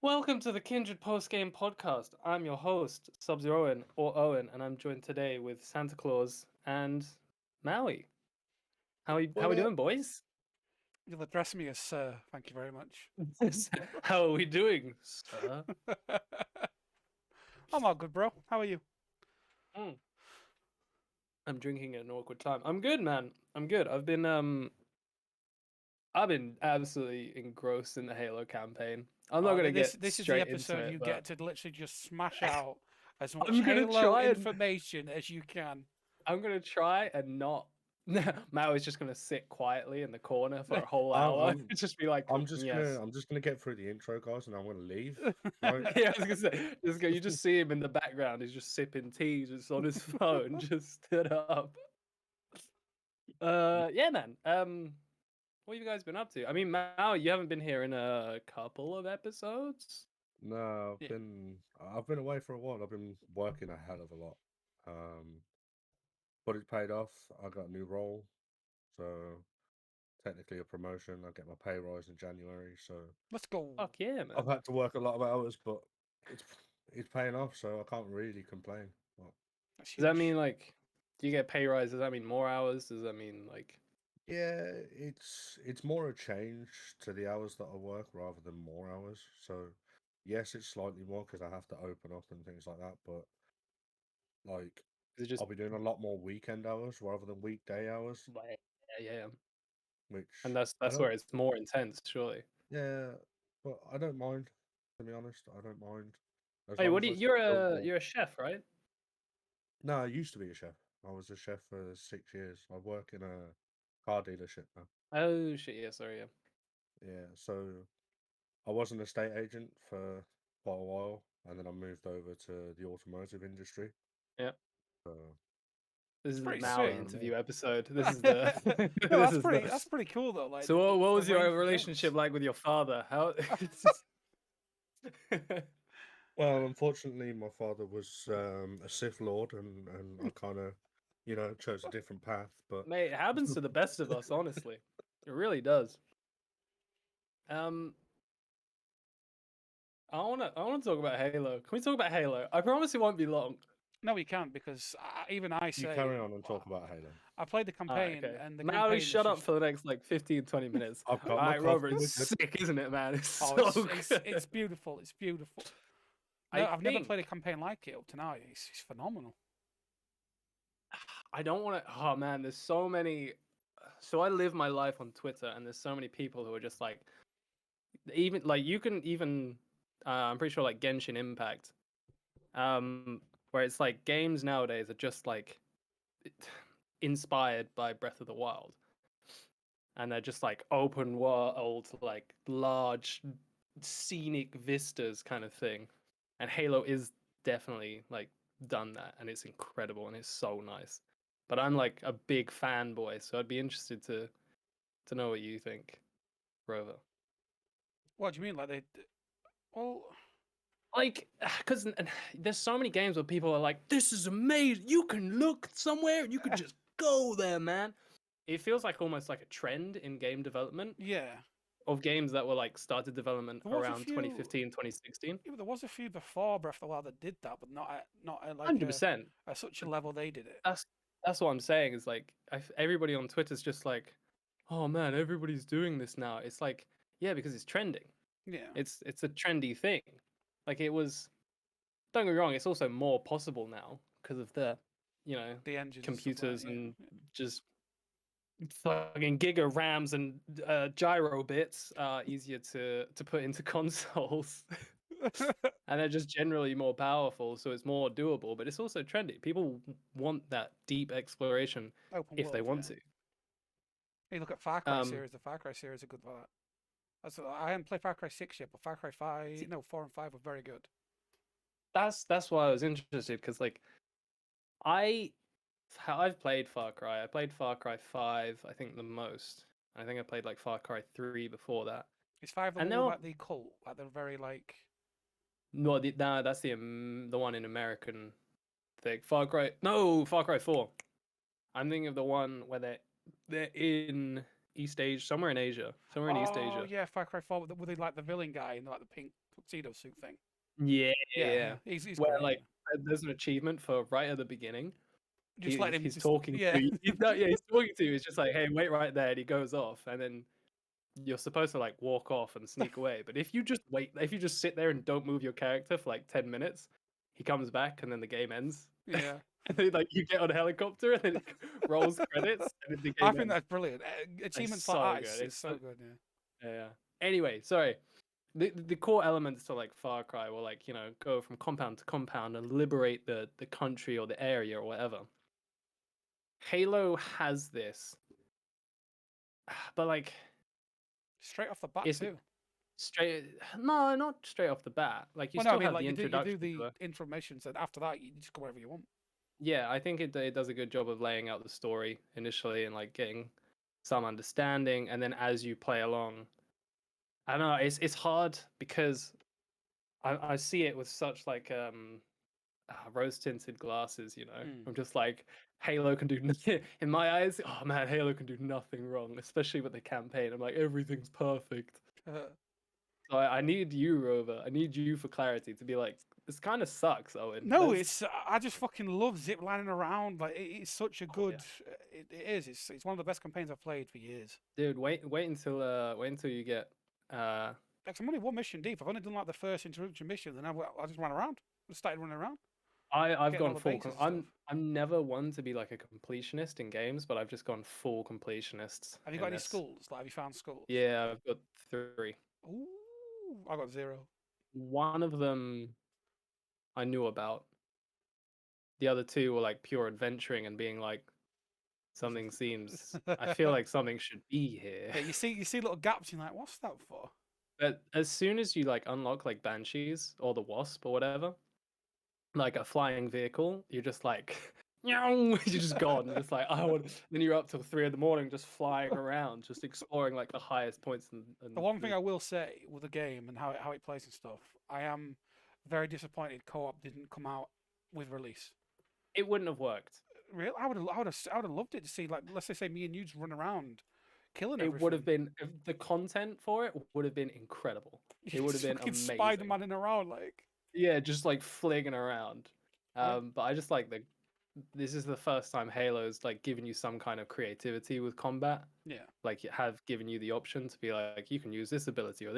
Welcome to the Kindred post-game podcast. I'm your host, Sub-Zero Owen, or Owen, and I'm joined today with Santa Claus and Maui. How What we up? doing, boys? You'll address me as sir. Thank you very much. How are we doing, sir? I'm all good, bro. How are you? Mm. I'm drinking at an awkward time. I'm good, man. I'm good. I've been absolutely engrossed in the Halo campaign. I'm not Oh, gonna get this is the straight into episode it, you but get to literally just smash out as much I'm gonna Halo try and information as you can. not. Maui's just gonna sit quietly in the corner for a whole I'm, hour. I'm, Just be like, I'm just gonna, yes. I'm just gonna get through the intro, guys, and I'm gonna leave. Right? Yeah, I was gonna say, you just see him in the background. He's just sipping tea, just on his phone, just stood up. Yeah, man. What have you guys been up to? I mean, Mao, you haven't been here in a couple of episodes. No, Yeah. I've been away for a while. I've been working a hell of a lot. But it's paid off. I got a new role, so technically a promotion. I get my pay rise in January, so Let's go. Fuck yeah, man. I've had to work a lot of hours, but it's it's paying off, so I can't really complain. Well, That's Does that huge. mean like, do you get pay rise? Does that mean more hours? Does that mean like, yeah, it's more a change to the hours that I work rather than more hours. So yes, it's slightly more because I have to open up and things like that, but like is it just I'll be doing a lot more weekend hours rather than weekday hours, like, yeah, which and I that's don't. where it's more intense, surely. Yeah, but I don't mind. To be honest, I don't mind as Wait, long what as do I you, still build more. you're a chef, right? No, I used to be a chef. I was a chef for 6 years. I work in a car dealership now. Oh shit, yeah, sorry, yeah. Yeah, so I was an estate agent for quite a while, and then I moved over to the automotive industry. Yeah. So, This is the Pretty Maui sick. interview episode. This is the No, this is the. that's pretty cool though. Like So what the was your range of relationship jobs. like with your father? How? well, unfortunately, my father was a Sith Lord, and I kind of, chose a different path. But Mate, it happens to the best of us, honestly. It really does. Um, I wanna talk about Halo. Can we talk about Halo? I promise it won't be long. No, we can't because even I you say carry on and talk about Halo. I played the campaign Okay. and the Maui, campaign is shut up just for the next like 15, 20 minutes. I've got my Alright, Rover, coffee. We're it's good. sick, isn't it, man? It's oh, so good. it's beautiful. It's beautiful. I No, I've never think played a campaign like it up to now. It's phenomenal. I don't want to. Oh man, there's so many. So I live my life on Twitter, and there's so many people who are just like, even like you can even. I'm pretty sure like Genshin Impact, where it's like games nowadays are just like inspired by Breath of the Wild, and they're just like open world, like large scenic vistas kind of thing, and Halo is definitely like done that, and it's incredible and it's so nice. But I'm like a big fanboy, so I'd be interested to know what you think, Rover. What do you mean? Like well, Like, because there's so many games where people are like, "This is amazing! You can look somewhere and you could just go there, man." It feels like almost like a trend in game development yeah. of games that were like started development There was a around few. 2015, 2016. Yeah, but there was a few before Breath of the Wild that did that, but not at like 100%. at such a level they did it. That's what I'm saying. Is like everybody on Twitter's just like, "Oh man, everybody's doing this now." It's like, yeah, because it's trending. Yeah. It's a trendy thing. Like it was. Don't get me wrong. It's also more possible now because of the, The engines and stuff like computers that. and just fucking giga RAMs and gyro bits are easier to put into consoles. Yeah. And they're just generally more powerful, so it's more doable. But it's also trendy. People want that deep exploration Open if they world. want Yeah. to. You look at Far Cry Um, series. The Far Cry series are good for that. I haven't played Far Cry 6 yet, but Far Cry 5, see, no, 4 and 5 were very good. that's why I was interested because like I I've played Far Cry. I played Far Cry 5, I think the most. I think I played like Far Cry 3 before that. Is 5 the And one now with like the cult? Like they're very like. no, no, that's the one in American thing. Far Cry, no, Far Cry 4. I'm thinking of the one where they're in East Asia, somewhere in Asia, somewhere in East Oh Asia. yeah, Far Cry 4 with the like the villain guy in like the pink tuxedo suit thing. Yeah, Yeah. He's Where great. like there's an achievement for right at the beginning. Just let him He's just, talking yeah. to you. He's talking to you. He's just like, hey, wait right there, and he goes off, and then you're supposed to like walk off and sneak away. But if you just wait, if you just sit there and don't move your character for like 10 minutes, he comes back and then the game ends. Yeah. And then like you get on a helicopter and then it rolls credits and then the game I think ends. that's brilliant. Achievements so like that good. is so good. Yeah. Yeah. Anyway, sorry. The core elements to like Far Cry were like, you know, go from compound to compound and liberate the country or the area or whatever. Halo has this, but like Straight off the bat it's too. straight. No, not straight off the bat. Like you Well, no, I still mean have like the you do introduction. the intro missions, and after that you just go wherever you want. Yeah, I think it does a good job of laying out the story initially and like getting some understanding, and then as you play along, I don't know. It's hard because I see it with such like rose tinted glasses. You know, Mm. I'm just like Halo can do nothing in my eyes. Oh man, Halo can do nothing wrong, especially with the campaign. I'm like everything's perfect. So I need you, Rover. I need you for clarity to be like, this kind of sucks, Owen. No, Let's- I just fucking love zip lining around. Like it's such a good. yeah. It is. It's one of the best campaigns I've played for years. Dude, wait until you get Like I'm only one mission deep. I've only done like the first introduction mission, then I just ran around. Just started running around. I've Getting all gone the full. bases and stuff. I'm never one to be like a completionist in games, but I've just gone full completionist. Have you in got any this. skulls? Like have you found skulls? Yeah, I've got 3. Ooh, I got 0. One of them I knew about. The other 2 were like pure adventuring and being like, something seems. I feel like something should be here. Yeah, you see little gaps. You're like, what's that for? But as soon as you like unlock like banshees or the wasp or whatever, like a flying vehicle, you're just like, you're just gone. You're just like, I want. Then you're up till 3 in the morning, just flying around, just exploring like the highest points. The one thing I will say with the game and how it plays and stuff, I am very disappointed co-op didn't come out with release. It wouldn't have worked. Really, I would have loved it to see like let's say me and you just run around, killing everything. It would have been the content for it would have been incredible. It would have been amazing. Spider-Man around like. Yeah, just like flinging around. But I just like this is the first time Halo's like giving you some kind of creativity with combat. Yeah. Like have given you the option to be like you can use this ability or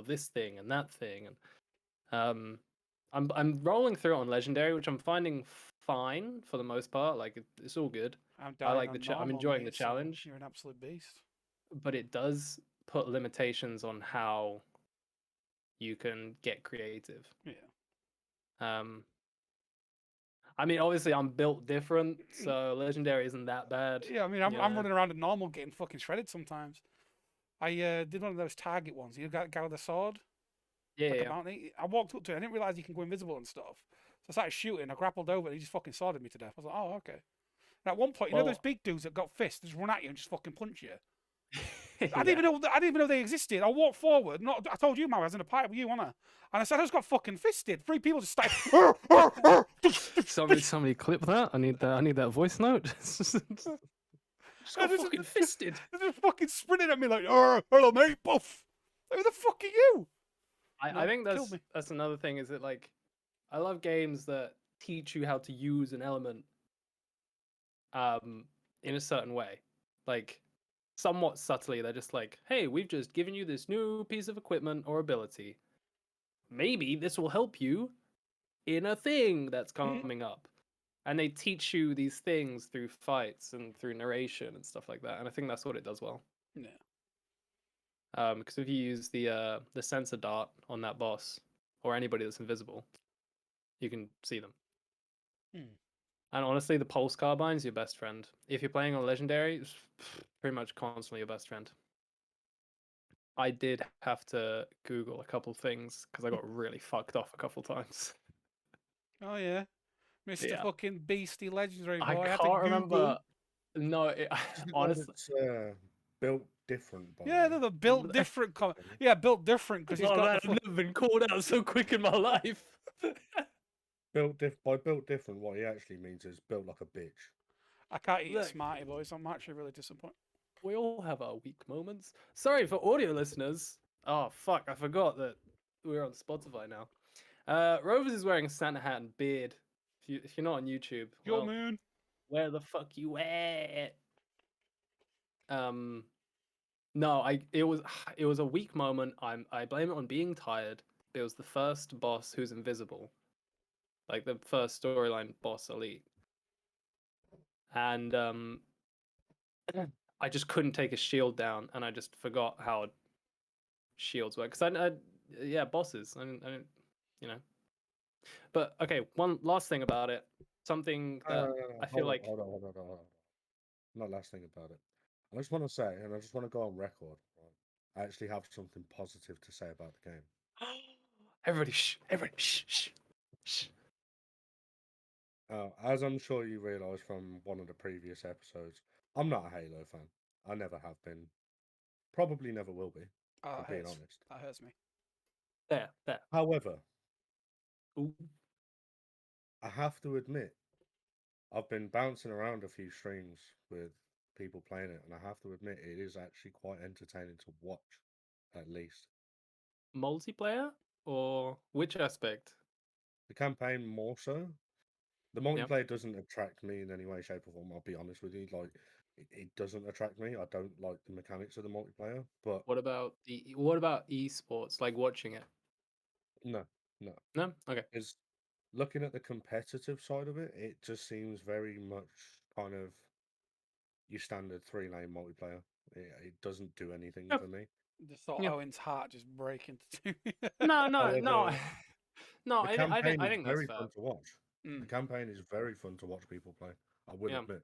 this thing and that thing, and I'm rolling through it on legendary, which I'm finding fine for the most part. Like it's all good. I like I'm enjoying the challenge. So you're an absolute beast. But it does put limitations on how you can get creative. Yeah. I mean, obviously, I'm built different, so legendary isn't that bad. Yeah, I mean, I'm running around at normal, getting fucking shredded sometimes. I did one of those target ones. You got guy with a sword. Yeah. Like a bounty. I walked up to it. I didn't realize you can go invisible and stuff. So I started shooting. I grappled over, and he just fucking sworded me to death. I was like, oh okay. And at one point, you know those big dudes that got fists, they just run at you and just fucking punch you. Yeah. I didn't even know they existed. I walked forward. I told you, Maui, I was in a party with you, wasn't I? And I said I just got fucking fisted. 3 people just started. Somebody clip that. I need that voice note. Just got fucking fisted. They're just fucking sprinting at me like, hello mate, buff. Who the fuck are you? I think that's another thing. Is that like, I love games that teach you how to use an element, in a certain way, like. Somewhat subtly, they're just like, hey, we've just given you this new piece of equipment or ability. Maybe this will help you in a thing that's coming up. And they teach you these things through fights and through narration and stuff like that. And I think that's what it does well. Yeah. Because if you use the sensor dart on that boss or anybody that's invisible, you can see them. And honestly, the pulse carbine's your best friend. If you're playing on legendary, it's pretty much constantly your best friend. I did have to Google a couple things because I got really fucked off a couple times. Oh yeah, Mr. Fucking Beastie Legendary boy. I had can't to remember. No, honestly, it's built different. By yeah, they're the built different. Yeah, built different because he's got. I've never been called out so quick in my life. By built different, what he actually means is built like a bitch. I can't eat a Smarty boys. I'm actually really disappointed. We all have our weak moments. Sorry for audio listeners. Oh fuck, I forgot that we're on Spotify now. Roverz is wearing a Santa hat and beard. If you're not on YouTube, Yo, well, man. where the fuck you at? No, it was a weak moment. I blame it on being tired. It was the first boss who's invisible, like the first storyline boss elite, and I just couldn't take his shield down, and I just forgot how shields work. Because yeah, bosses. I didn't, you know. But okay, one last thing about it. Something that I feel like. Hold on. Not last thing about it. I just want to say, and I just want to go on record. Right? I actually have something positive to say about the game. Everybody, shh! Everybody, shh! Shh! Shh! As I'm sure you realise from one of the previous episodes, I'm not a Halo fan. I never have been. Probably never will be, Oh, if being honest. that hurts me. There. However, Ooh. I have to admit, I've been bouncing around a few streams with people playing it, and I have to admit it is actually quite entertaining to watch, at least. Multiplayer or which aspect? The campaign more so. The Yeah. multiplayer doesn't attract me in any way, shape, or form. I'll be honest with you. Like, it doesn't attract me. I don't like the mechanics of the multiplayer. But What about esports? Like watching it? no, no. No. Okay. Because looking at the competitive side of it, it just seems very much kind of your standard 3-lane multiplayer. It doesn't do anything Yeah. for me. Just saw Yeah. Owen's heart just break into two. No. However, No. the I campaign is think that's very fair. fun to watch. The campaign is very fun to watch people play. I will Yeah. admit.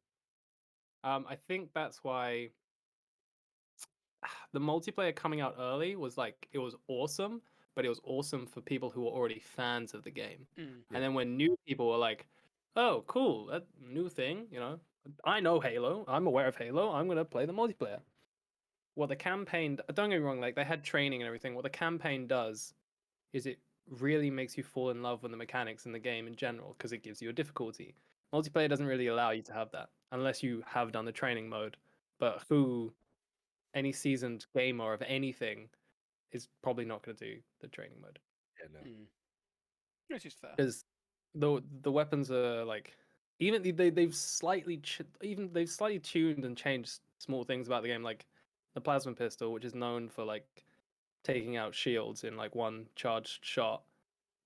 I think that's why the multiplayer coming out early was like it was awesome, but it was awesome for people who were already fans of the game. Yeah. And then when new people were like, "Oh, cool, that new thing," I know Halo, I'm aware of Halo, I'm gonna play the multiplayer. What the campaign, don't get me wrong, like they had training and everything. What the campaign does is it really makes you fall in love with the mechanics in the game in general because it gives you a difficulty. Multiplayer doesn't really allow you to have that unless you have done the training mode. But any seasoned gamer of anything is probably not going to do the training mode Yeah, no. Which is fair. because the weapons are like even they've slightly they've slightly tuned and changed small things about the game, like the plasma pistol, which is known for like taking out shields in like one charged shot.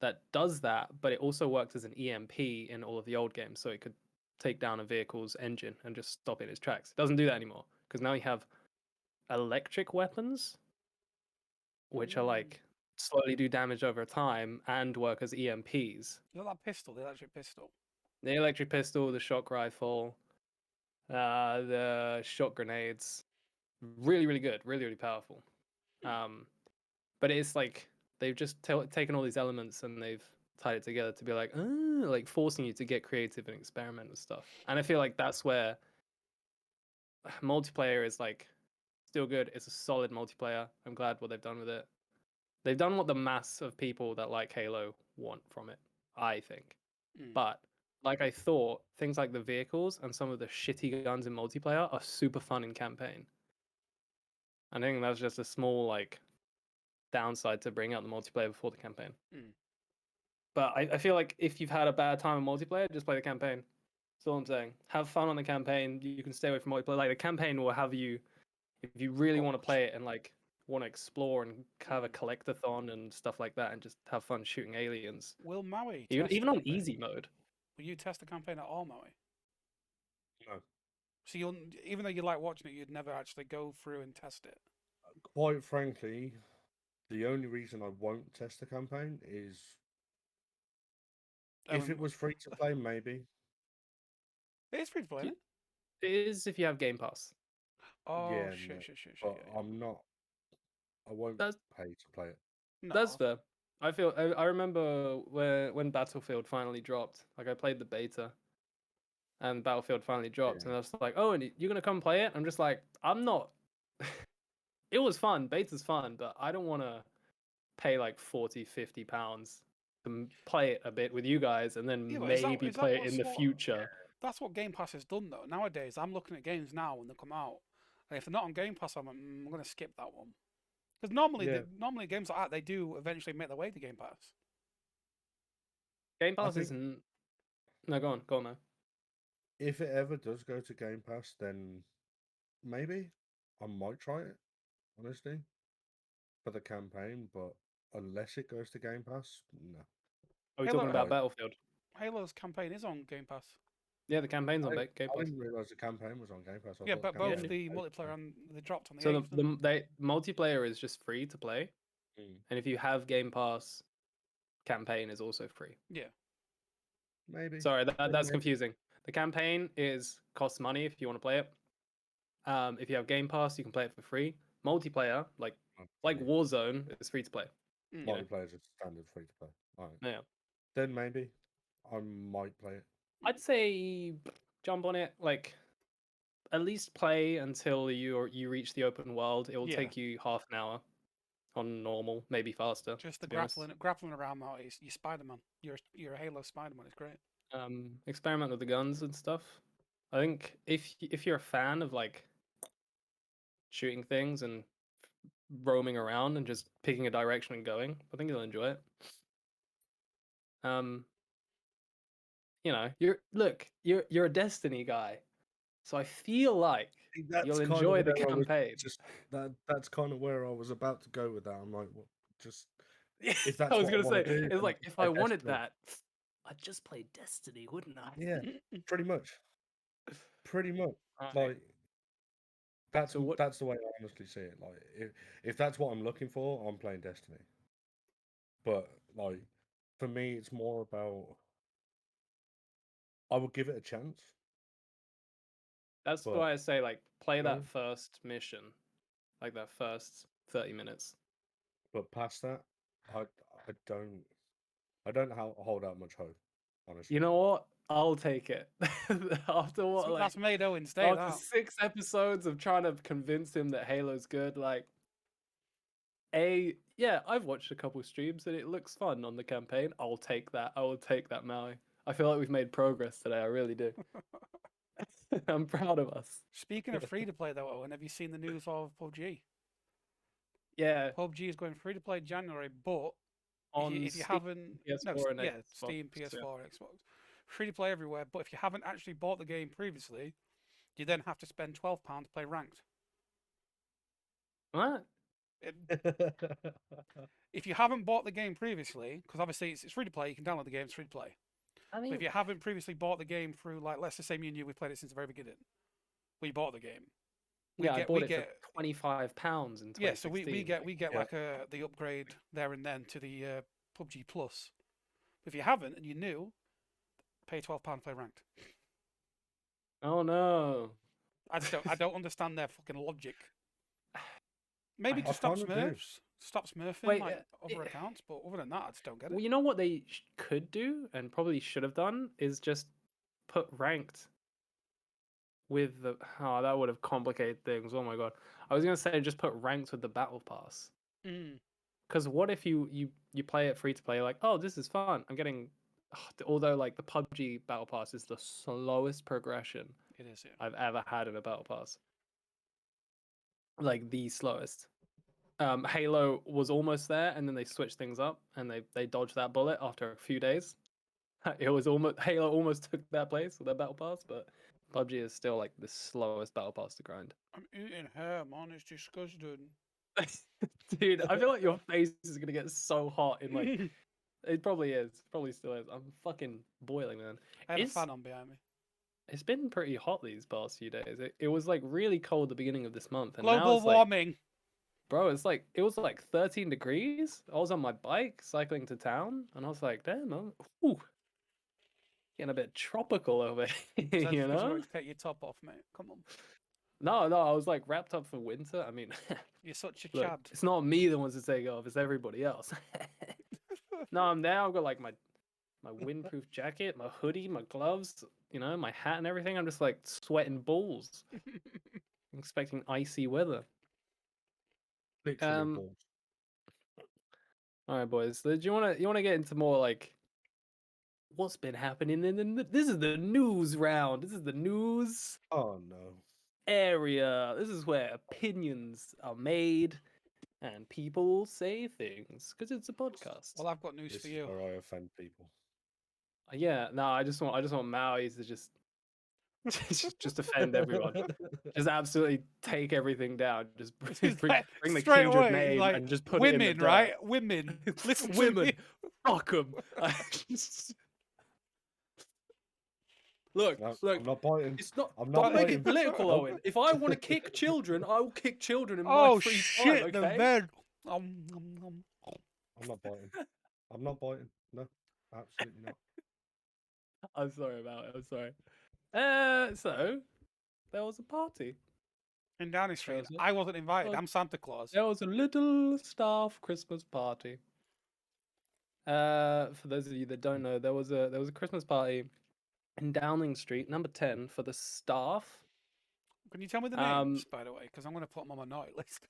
That does that, but it also works as an EMP in all of the old games, so it could take down a vehicle's engine and just stop it in its tracks. It doesn't do that anymore because now you have electric weapons, which are like slowly do damage over time and work as EMPs. You know that pistol, the electric pistol? The electric pistol, the shock rifle, the shot grenades, really, really good, really, really powerful. But it's like they've just taken all these elements and they've tied it together to be like forcing you to get creative and experiment with stuff. And I feel like that's where multiplayer is like still good. It's a solid multiplayer. I'm glad what they've done with it. They've done what the mass of people that like Halo want from it, I think. But like I thought, things like the vehicles and some of the shitty guns in multiplayer are super fun in campaign. I think that's just a small like downside to bring out the multiplayer before the campaign. But I feel like if you've had a bad time in multiplayer, just play the campaign. That's all I'm saying. Have fun on the campaign. You can stay away from multiplayer. Like the campaign will have you, if you really want to play it and like want to explore and have a collectathon and stuff like that, and just have fun shooting aliens. Will Maui Even on easy mode. Will you test the campaign at all, Maui? No. So you'll, even though you like watching it, you'd never actually go through and test it. Quite frankly, the only reason I won't test the campaign is if it was free to play, maybe. It is free to play, isn't it? It is if you have Game Pass. Oh, Yeah, shit. but I'm not. I won't pay to play it. No. That's fair. I remember when Battlefield finally dropped. Like I played the beta, and Battlefield finally dropped, and I was like, "Oh, and you're gonna come play it?" I'm just like, "I'm not." It was fun. Beta's fun, but I don't want to pay like 40-50 pounds to play it a bit with you guys, and then maybe play it in the future. That's what Game Pass has done, though. Nowadays, I'm looking at games now when they come out, And if they're not on Game Pass, I'm like, I'm going to skip that one. Because normally, Yeah. normally games like that, they do eventually make their way to Game Pass. Game Pass think- isn't. No, go on now. If it ever does go to Game Pass, then maybe I might try it, honestly, for the campaign. But unless it goes to Game Pass, no. Are we Halo- talking about Right. Battlefield? Halo's campaign is on Game Pass. Yeah, the campaign's on I, Game I Pass. didn't realize the campaign was on Game Pass. I Yeah, thought but the both campaign the was multiplayer and they dropped on the So 8th. didn't the multiplayer is just free to play, Mm, and if you have Game Pass, campaign is also free. Yeah. maybe. Sorry, that's maybe. confusing. The campaign costs money if you want to play it. If you have Game Pass, you can play it for free. Multiplayer, like Okay. Warzone, is free to play. Mm. you know. Multiplayer is a standard free to play. All right. Yeah, Then maybe I might play it. I'd say jump on it. Like, at least play until you reach the open world. It will Yeah. take you half an hour on normal, maybe faster. Just the to be honest. grappling around, Maui. You're Spider-Man. You're a Halo Spider-Man. It's great. Experiment with the guns and stuff. I think if you're a fan of like shooting things and roaming around and just picking a direction and going, I think you'll enjoy it. You're a Destiny guy, so I feel like you'll kind of enjoy the where I was campaign. that's kind of where I was about to go with that. I'm like, well, just if I that's was what I gonna say, wanna do, it's then like just if play I wanted Destiny. that, I'd just play Destiny, wouldn't I? Yeah, pretty much. Pretty much. Alright. Like that's So what- that's the way I honestly see it. Like if that's what I'm looking for, I'm playing Destiny. But like for me, it's more about I would give it a chance. That's But- why I say like play No. that first mission, like that first 30 minutes. But past that, I don't hold out much hope. Honestly, You know what? I'll take it. After what, like, That's made Owen stay. after That. 6 episodes of trying to convince him that Halo's good, like, yeah, I've watched a couple streams and it looks fun on the campaign. I'll take that. I will take that, Maui. I feel like we've made progress today. I really do. I'm proud of us. Speaking of free to play though, Owen, have you seen the news of PUBG? Yeah, PUBG is going free to play January, but on if you Steam, haven't, PS4 and yeah, Xbox, Steam, yeah. PS4, Xbox, free to play everywhere. But if you haven't actually bought the game previously, you then have to spend £12 to play ranked. What? If you haven't bought the game previously, because obviously it's free to play, you can download the game, it's free to play. I But mean, if you haven't previously bought the game through, like, let's just say me and you, we played it since the very beginning. We bought the game. I bought it for £25 in 2016. Yeah, so we get Yeah. like the upgrade there and then to the PUBG Plus. If you haven't and you're new, pay £12 to play ranked. Oh no. I don't understand their fucking logic. Maybe I to stop kinda do. Smurfs, stop smurfing Wait, like other it- accounts, but other than that, I just don't get it. Well, you know what they could do and probably should have done is just put ranked with the. Oh, that would have complicated things. Oh my god. I was gonna say just put ranked with the battle pass. Mm. Because what if you play it free to play? Like, oh, this is fun. I'm getting. Although like the PUBG battle pass is the slowest progression It is, yeah. I've ever had in a battle pass. Like the slowest. Halo was almost there, and then they switched things up, and they dodged that bullet after a few days. It was almost Halo almost took that place with their battle pass, but PUBG is still like the slowest battle pass to grind. I'm eating hair, man. It's disgusting. Dude, I feel like your face is gonna get so hot in like it probably is, probably still is. I'm fucking boiling, man. I had a It's- fan on behind me. It's been pretty hot these past few days. It was like really cold at the beginning of this month, and now Global it's like, warming. bro, it was like 13 degrees. I was on my bike cycling to town, and I was like, damn, ooh, getting a bit tropical over here, Because you know? wanted to take your top off, mate. Come on. No, I was like wrapped up for winter. I mean, You're such a look, chad. it's not me that wants to take it off; it's everybody else. No, I'm there. I've got like my windproof jacket, my hoodie, my gloves, you know, my hat and everything. I'm just like sweating balls, expecting icy weather. literally balls. All right, boys. So do you want to get into more like what's been happening in this is the news round. This is the news. Oh no. area. This is where opinions are made and people say things because it's a podcast. Well, I've got news This for is you. where I offend people. Yeah, no, I just want Maui to just just offend everyone. Just absolutely take everything down. Just He's bring like, the straight Kindred away, name like, and just put it in the women, dirt. right? Women, listen to Women, me. fuck them. Look, No, look. I'm not biting. It's not. I'm not Don't make biting. it political, Nope. Owen. If I want to kick children, I will kick children in my Oh free shit, time. the Okay. bed. I'm not biting. I'm not biting. No, absolutely not. I'm sorry about it. I'm sorry. So there was a party. In Downing Street, was it? I wasn't invited. Oh. I'm Santa Claus. There was a little staff Christmas party. For those of you that don't know, there was a Christmas party in Downing Street, number 10, for the staff. Can you tell me the names, by the way? Because I'm going to put them on my naughty list.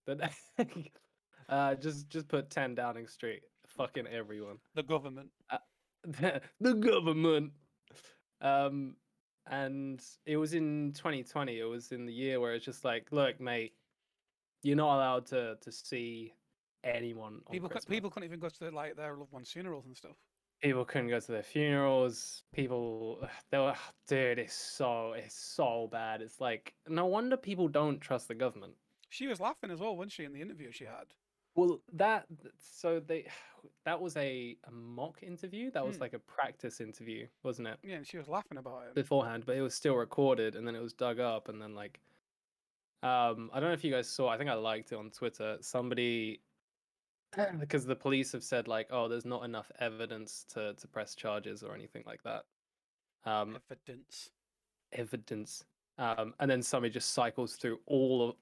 That just put 10 Downing Street. Fucking everyone. The government. The government. And it was in 2020. It was in the year where it's just like, look, mate, you're not allowed to see anyone on Christmas. People couldn't even go to like their loved ones' funerals and stuff. People couldn't go to their funerals. People, they were, dude, it's so bad. It's like, no wonder people don't trust the government. She was laughing as well, wasn't she, in the interview she had? Well, that was a mock interview. That was like a practice interview, wasn't it? Yeah, and she was laughing about it beforehand, but it was still recorded, and then it was dug up, and then like, I don't know if you guys saw. I think I liked it on Twitter. Somebody, because the police have said like, oh, there's not enough evidence to press charges or anything like that. Evidence. And then somebody just cycles through all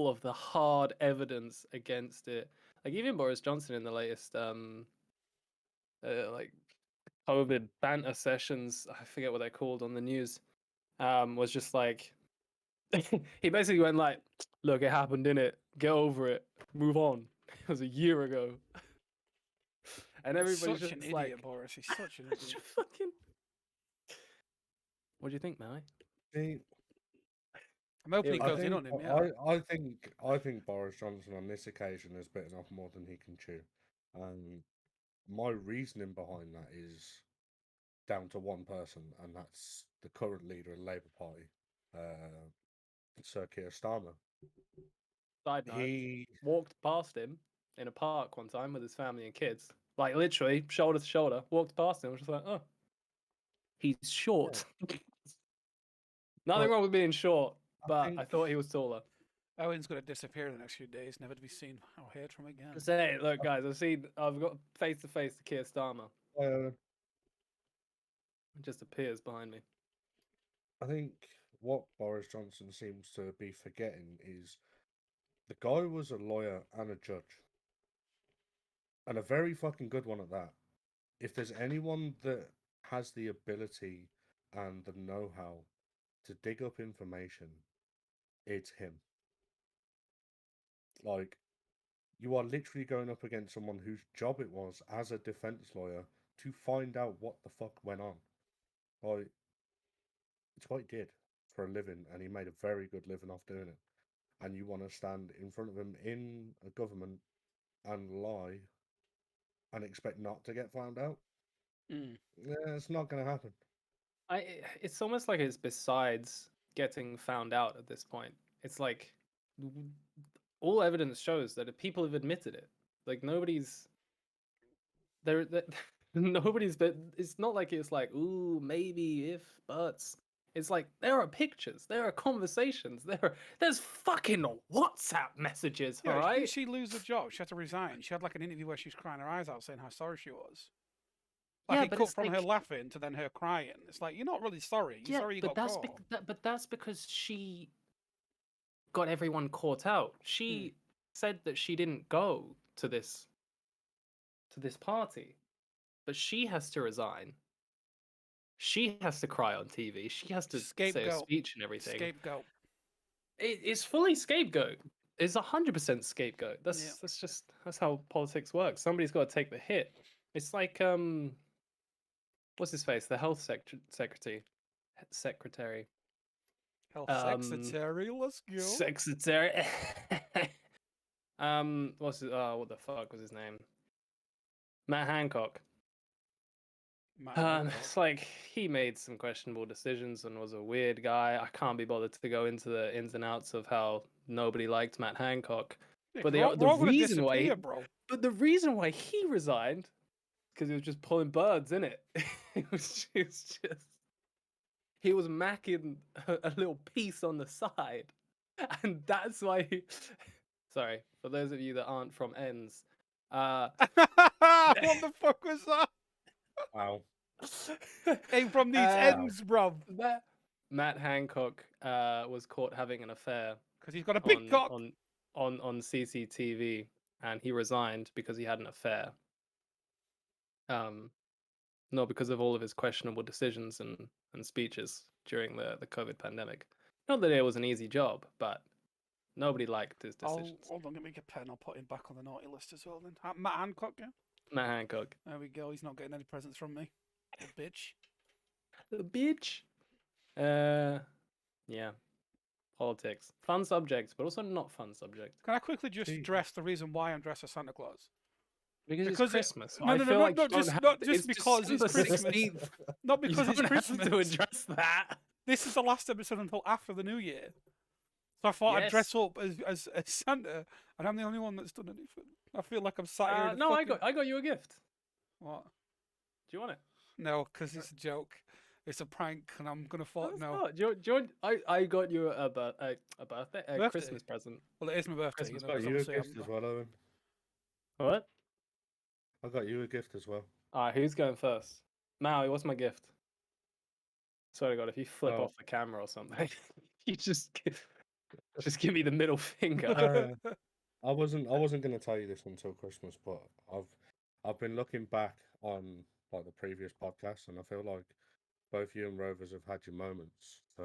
of the hard evidence against it. Like even Boris Johnson in the latest like COVID banter sessions, I forget what they're called on the news, was just like he basically went like, look, it happened, innit? Get over it. Move on. It was a year ago. And everybody's such just an like, idiot, Boris. He's such an idiot. fucking... What do you think, Maui? See, I'm hoping he goes in on him, yeah. I think Boris Johnson on this occasion has bitten off more than he can chew. And my reasoning behind that is down to one person, and that's the current leader of the Labour Party, Sir Keir Starmer. Side note, He walked past him in a park one time with his family and kids. Like literally, shoulder to shoulder, walked past him. I was just like, oh, he's short. Yeah. Nothing wrong with being short, but I thought he was taller. Owen's going to disappear in the next few days, never to be seen or heard from again. Say, look, guys, I've got face to face to Keir Starmer. It just appears behind me. I think what Boris Johnson seems to be forgetting is the guy was a lawyer and a judge. And a very fucking good one at that. If there's anyone that has the ability and the know-how to dig up information, it's him. Like, you are literally going up against someone whose job it was as a defense lawyer to find out what the fuck went on. Like, it's what he did for a living, and he made a very good living off doing it. And you want to stand in front of him in a government and lie and expect not to get found out? Yeah, it's not going to happen. It's almost like it's besides getting found out at this point. It's like all evidence shows that people have admitted it. Like nobody's there. Nobody's. But it's not like it's like, ooh, maybe if buts. It's like there are pictures, there are conversations, there's fucking WhatsApp messages. Yeah, all right. Did she lose the job? She had to resign. She had like an interview where she was crying her eyes out, saying how sorry she was. Like Yeah, it but cut it's from like... her laughing to then her crying. It's like you're not really sorry. You're sorry you got caught. But that's because she got everyone caught out. She said that she didn't go to this party, but she has to resign. She has to cry on TV. She has to say a speech and everything. Scapegoat. It's fully scapegoat. It's 100% scapegoat. That's how politics works. Somebody's got to take the hit. It's like what's his face? The health secretary. Hell, Um, secretary, let's go. Secretary. What's his? Oh, what the fuck was his name? Matt Hancock. Matt Hancock. It's like he made some questionable decisions and was a weird guy. I can't be bothered to go into the ins and outs of how nobody liked Matt Hancock. Yeah, But we're all the gonna reason why, disappear, bro. but the reason why he resigned, because he was just pulling birds in it. It was just he was macking a little piece on the side, and that's why. Sorry for those of you that aren't from ends. What the fuck was that? Wow. Hey, from these ends, bro. Matt Hancock was caught having an affair Because he's got a big cock. on CCTV, and he resigned because he had an affair. Not because of all of his questionable decisions and speeches during the COVID pandemic. Not that it was an easy job, but nobody liked his decisions. Hold on, let me get a pen. I'll put him back on the naughty list as well then. Matt Hancock, yeah? Matt Hancock. There we go. He's not getting any presents from me. Little bitch. The bitch. Yeah. Politics. Fun subject, but also not fun subject. Can I quickly just address the reason why I'm dressed as Santa Claus? Because it's Christmas. No, not just because it's Christmas. 16th. Not because it's Christmas. To address that. This is the last episode until after the New Year. So I thought I'd dress up as Santa, and I'm the only one that's done anything. I feel like I'm sat here. No, I got you a gift. What? Do you want it? No, because it's a joke. It's a prank, and I'm gonna fall. No. Do you want, I got you a birthday, Christmas present. Well, it is my birthday. Christmas got you a gift as well, Owen. What? I got you a gift as well. Alright, who's going first? Maui, what's my gift? Swear to God, if you flip off the camera or something, you just give me the middle finger. I wasn't gonna tell you this until Christmas, but I've been looking back on like the previous podcasts, and I feel like both you and Roverz have had your moments. So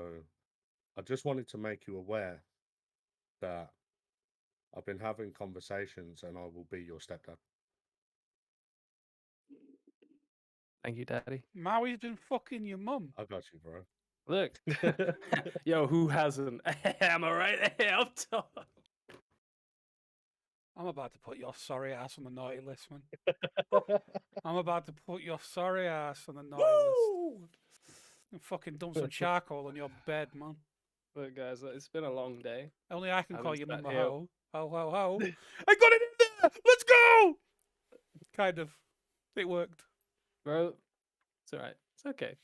I just wanted to make you aware that I've been having conversations, and I will be your stepdad. Thank you, Daddy. Maui's been fucking your mum. I got you, bro. Look. Yo, who hasn't? Am I right here up top? I'm about to put your sorry ass on the naughty list, man. I'm about to put your sorry ass on the naughty list. And fucking dump some charcoal on your bed, man. Look, guys, it's been a long day. Only I can call you sat mum a here. hoe. Ho, ho, ho. I got it in there! Let's go! Kind of. It worked. Bro, it's alright. It's okay.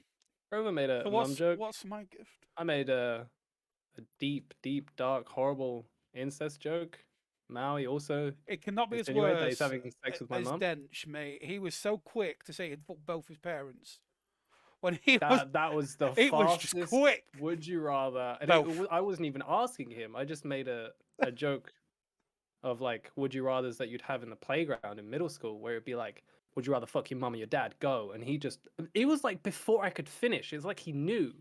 Rover made a So mum joke. What's my gift? I made a deep, dark, horrible incest joke. Maui also. It cannot be as insinuated that worse he's having sex with my as mum. Dench, mate. He was so quick to say he'd fuck both his parents. When he that was the it fastest. was just quick. Would you rather? And Both. I wasn't even asking him. I just made a joke of like, would you rather's that you'd have in the playground in middle school, where it'd be like, would you rather fuck your mum or your dad? Go. And it was like before I could finish. It's like he knew.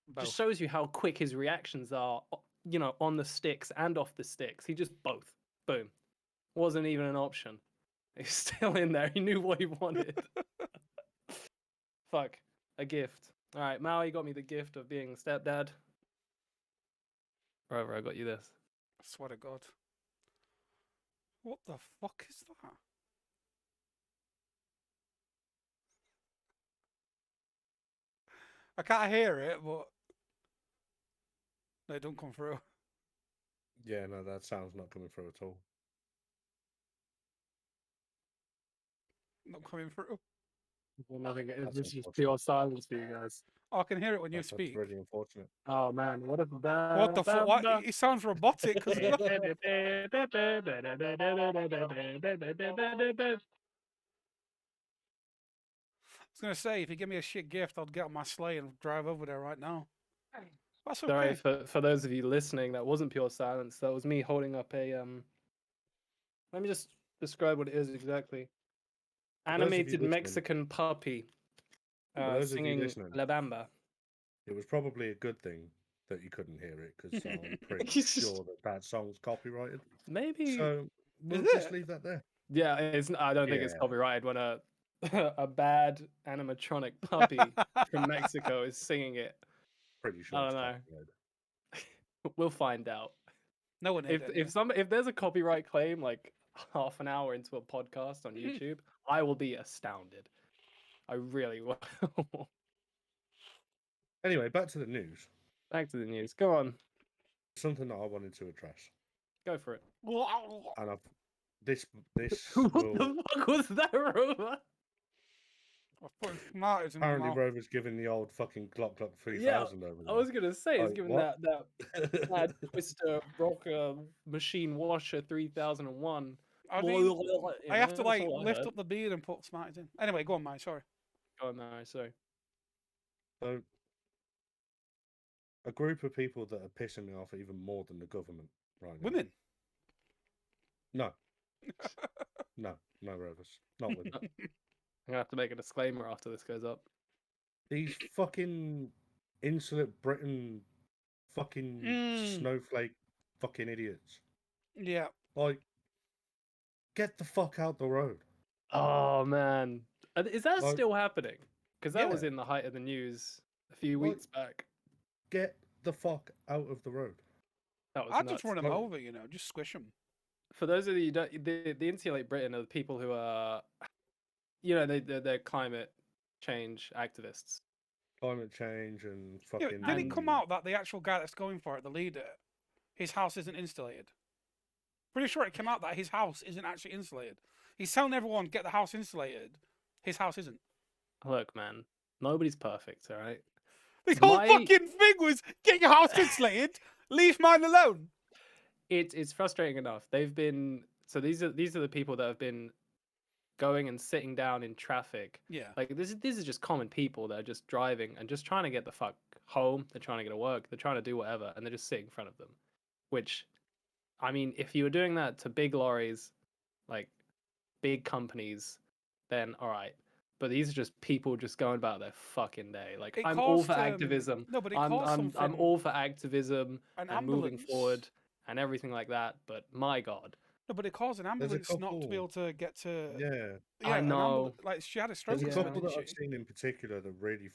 Both. Just shows you how quick his reactions are, you know, on the sticks and off the sticks. He just both. Boom. Wasn't even an option. He's still in there. He knew what he wanted. Fuck. A gift. All right, Maui got me the gift of being stepdad. Rover, I got you this. I swear to God. What the fuck is that? I can't hear it, but no, it don't come through. Yeah, no, that sound's not coming through at all. Not coming through. Well, nothing. That's It's just unfortunate. pure silence for you guys. Oh, I can hear it when you speak. That's really unfortunate. Oh man, what if that? What the fuck? What? It sounds robotic. I was gonna say, if you give me a shit gift, I'll get on my sleigh and drive over there right now. That's okay. Sorry for those of you listening. That wasn't pure silence. That was me holding up a Let me just describe what it is exactly. Animated Mexican puppy singing La Bamba. It was probably a good thing that you couldn't hear it, because I'm pretty sure that song's copyrighted. Maybe. So we'll just leave that there. Yeah, I don't think it's copyrighted when a bad animatronic puppy from Mexico is singing it. Pretty sure. I don't know. We'll find out. No one If there's a copyright claim like half an hour into a podcast on YouTube, I will be astounded. I really will. Anyway, back to the news. Back to the news. Go on. Something that I wanted to address, Go for it. and this What will the fuck was that, Rover? I put tomatoes in my apparently mouth. Rover's giving the old fucking Glock 3000 Yeah, over I there. was gonna say it's Like, giving what? that twister rocker machine washer 3001. I have to like lift up the beard and put tomatoes in. Anyway, go on, mate. Sorry. Oh no, sorry. So, a group of people that are pissing me off even more than the government right now. Women. No. No, Rovers. Not women. I'm gonna have to make a disclaimer after this goes up. These fucking insolent Britain fucking snowflake fucking idiots. Yeah. Like, get the fuck out the road. Oh man, is that Like, still happening? Because that was yeah. in the height of the news a few Like, weeks back. Get the fuck out of the road. That was I'd nuts. just run them Like, over, you know, just squish them. For those of you who don't, the Insulate Britain are the people who are, you know, they're climate change activists. Climate change and Yeah, fucking. did it come out that the actual guy that's going for it, the leader, his house isn't insulated? Pretty sure it came out that his house isn't actually insulated. He's telling everyone get the house insulated. His house isn't. Look, man, nobody's perfect, all right? The whole fucking thing was get your house insulated. Leave mine alone. It's frustrating enough. They've been these are the people that have been going and sitting down in traffic. Yeah. Like this is just common people that are just driving and just trying to get the fuck home. They're trying to get to work. They're trying to do whatever, and they're just sitting in front of them. Which, I mean, if you were doing that to big lorries, like big companies, then all right. But these are just people just going about their fucking day. Like I'm all for activism. No, but it I'm something. all for activism and moving ambulance. forward and everything like that. But my God. No, but it caused an ambulance not to be able to get to. Yeah. I know. Like she had a stroke. There's a couple that didn't I've she? seen in particular that really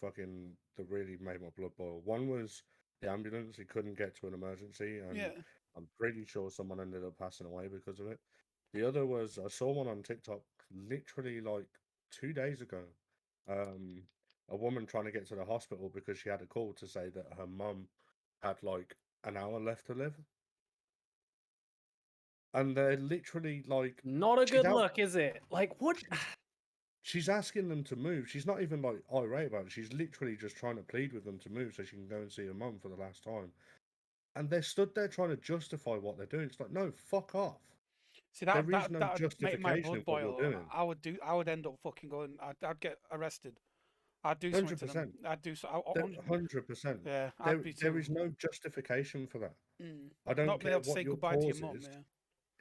made my blood boil. One was the ambulance; he couldn't get to an emergency, and Yeah. I'm pretty sure someone ended up passing away because of it. The other was I saw one on TikTok literally like 2 days ago. A woman trying to get to the hospital because she had a call to say that her mum had like an hour left to live. And they're literally like, not a good look, is it? Like what? She's asking them to move. She's not even like irate about it. She's literally just trying to plead with them to move so she can go and see her mum for the last time. And they're stood there trying to justify what they're doing. It's like, no, fuck off. See that there is no that would make my justification blood of what boil. you're doing. I would end up fucking going. I'd get arrested. I'd do something to them. 100%. I'd do so. 100%. Yeah, There is no justification for that. Mm. I don't Not being care able to what say your goodbye to your cause mum. is. Yeah.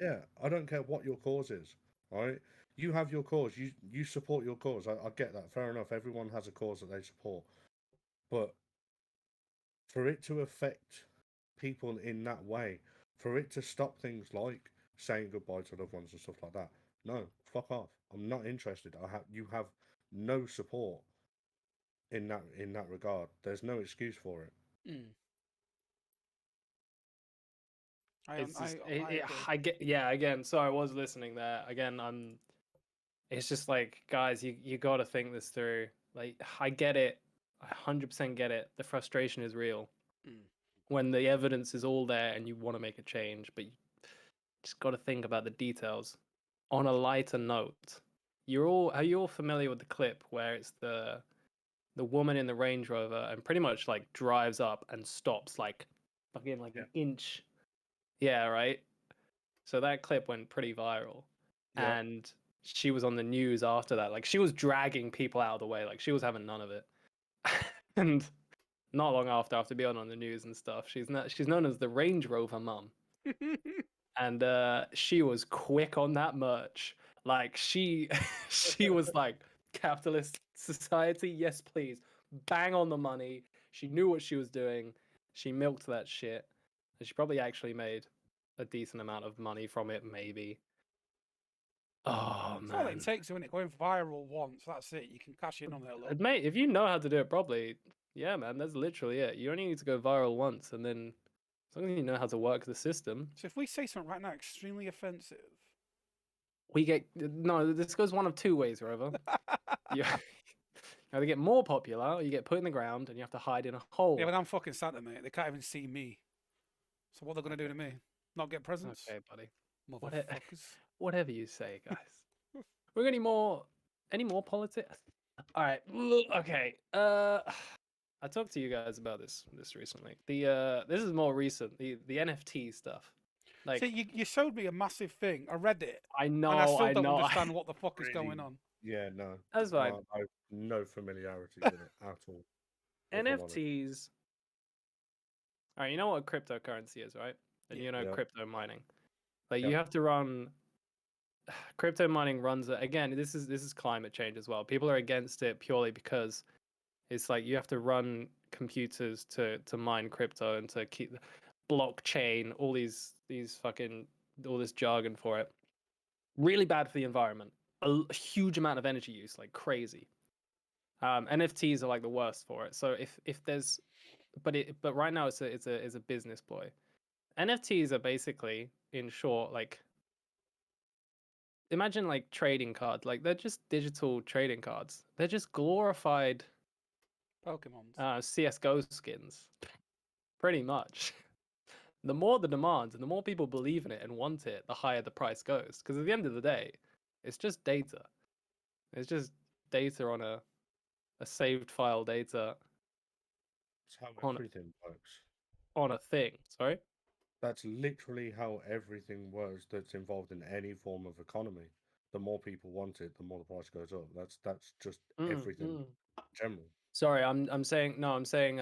Yeah, I don't care what your cause is. All right, you have your cause. You support your cause. I get that. Fair enough. Everyone has a cause that they support, but for it to affect people in that way, for it to stop things like saying goodbye to loved ones and stuff like that, no, fuck off. I'm not interested. You have no support in that regard. There's no excuse for it. Mm. I get, yeah, again, so I was listening there. Again, it's just like, guys, you got to think this through. Like, I get it. I 100% get it. The frustration is real. When the evidence is all there and you want to make a change, but you just got to think about the details. On a lighter note, are you all familiar with the clip where it's the woman in the Range Rover and pretty much like drives up and stops like fucking like an inch. Yeah, right. So that clip went pretty viral, and she was on the news after that. Like she was dragging people out of the way. Like she was having none of it. And not long after being on the news and stuff, she's known as the Range Rover Mom. And she was quick on that merch. Like she was like, capitalist society, yes please, bang on the money. She knew what she was doing. She milked that shit, and she probably actually made a decent amount of money from it, maybe. Oh That's man, all it takes, when it going viral once, that's it. You can cash in on it a little. mate, if you know how to do it properly, yeah, man, that's literally it. You only need to go viral once, and then As long as you know how to work the system, So if we say something right now extremely offensive, we get no. This goes one of two ways, Rover. You either get more popular, or you get put in the ground and you have to hide in a hole. yeah, but I'm fucking Santa, mate. They can't even see me. So what are they gonna do to me? Not get presents? Okay, buddy. Motherfuckers. Whatever you say, guys. We're any more politics? All right. Okay. I talked to you guys about this recently. This is more recent. The NFT stuff. Like, See, you showed me a massive thing. I read it, I and know, I still I don't know. understand what the fuck is going Really? on. Yeah, no. That's fine. I have no familiarity with it at all. if I'm honest. NFTs. All right, you know what cryptocurrency is, right? And Yeah. you know Yep. crypto mining. Like Yep. you have to run. Crypto mining runs again. This is climate change as well. People are against it purely because it's like you have to run computers to mine crypto and to keep blockchain, all these fucking all this jargon for it. Really bad for the environment. A huge amount of energy use, like crazy. NFTs are like the worst for it. So if there's, but right now it's a business ploy. NFTs are basically, in short, like imagine like trading cards. Like they're just digital trading cards. They're just glorified Pokemons. CS:GO skins, pretty much. The more the demand and the more people believe in it and want it, the higher the price goes. Because at the end of the day, it's just data. It's just data on a saved file data That's how on everything works. a thing. Sorry. That's literally how everything works that's involved in any form of economy. The more people want it, the more the price goes up. That's just everything in general. Sorry, I'm saying no. I'm saying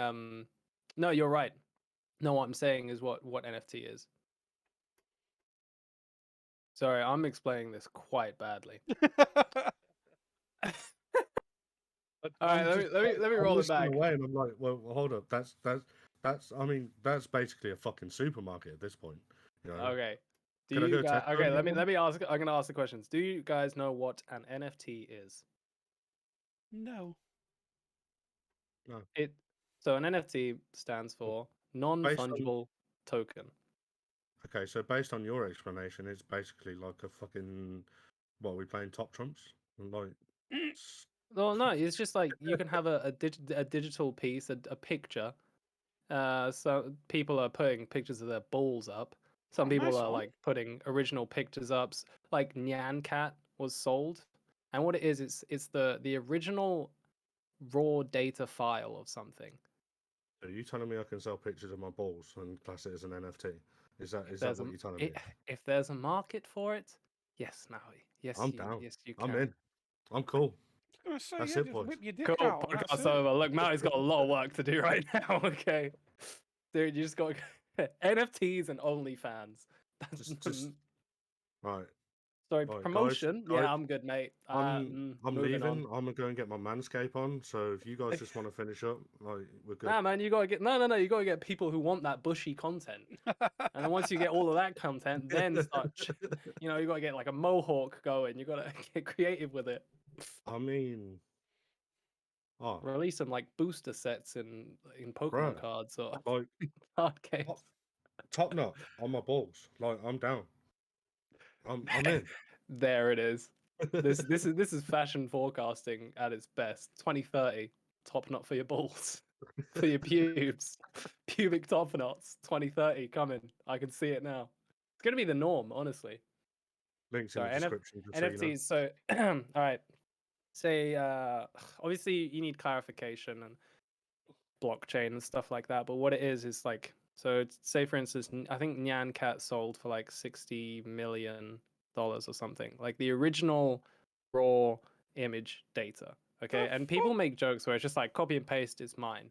no. You're right. No, what I'm saying is what NFT is. Sorry, I'm explaining this quite badly. All right, let me I'm roll it listening back. away, and I'm like, well, hold up. That's. I mean, that's basically a fucking supermarket at this point. You know? Okay. Do Could I you go guys? Tesco Okay, and let get me one? ask. I'm gonna ask the questions. Do you guys know what an NFT is? No. No. So an NFT stands for Based on non-fungible token. okay, so based on your explanation, it's basically like a fucking what are we playing top trumps? And like, Well, no, it's just like you can have a digital piece, a picture. So people are putting pictures of their balls up. Some Oh, people nice are one. like putting original pictures up. Like Nyan Cat was sold, and what it is, it's the original raw data file of something. are you telling me I can sell pictures of my balls and class it as an NFT? Is that If is that there's what a you're telling me? if there's a market for it, yes, Maui. I'm down. Yes, you I'm can. in. I'm cool. I was gonna say, That's yeah, it, just boys. whip your dick Cool, out. And that's podcast it. over. Look, Maui's got a lot of work to do right now. Okay, dude, you just got NFTs and OnlyFans. That's Just right. sorry, Right, promotion. guys, Yeah, I'm good, mate. I'm Moving on. leaving. I'm gonna go and get my manscape on. So if you guys just want to finish up, like we're good. Nah, man, you gotta get no. You gotta get people who want that bushy content, and then once you get all of that content, then start. You gotta get like a mohawk going. You gotta get creative with it. I mean, oh, Release some like booster sets in Pokemon bruh, cards or like card games. top knot on my balls. Like I'm down. I'm in. There it is. This is fashion forecasting at its best. 2030, top knot for your balls, for your pubes, pubic top knots. 2030 coming. I can see it now. It's gonna be the norm, honestly. Links in the Sorry, description. Just so you know. NFTs. So, all right. Say, obviously you need clarification and blockchain and stuff like that. But what it is like, so say for instance, I think Nyan Cat sold for like $60 million or something, like the original raw image data. Okay, The and people make jokes where it's just like copy and paste is mine.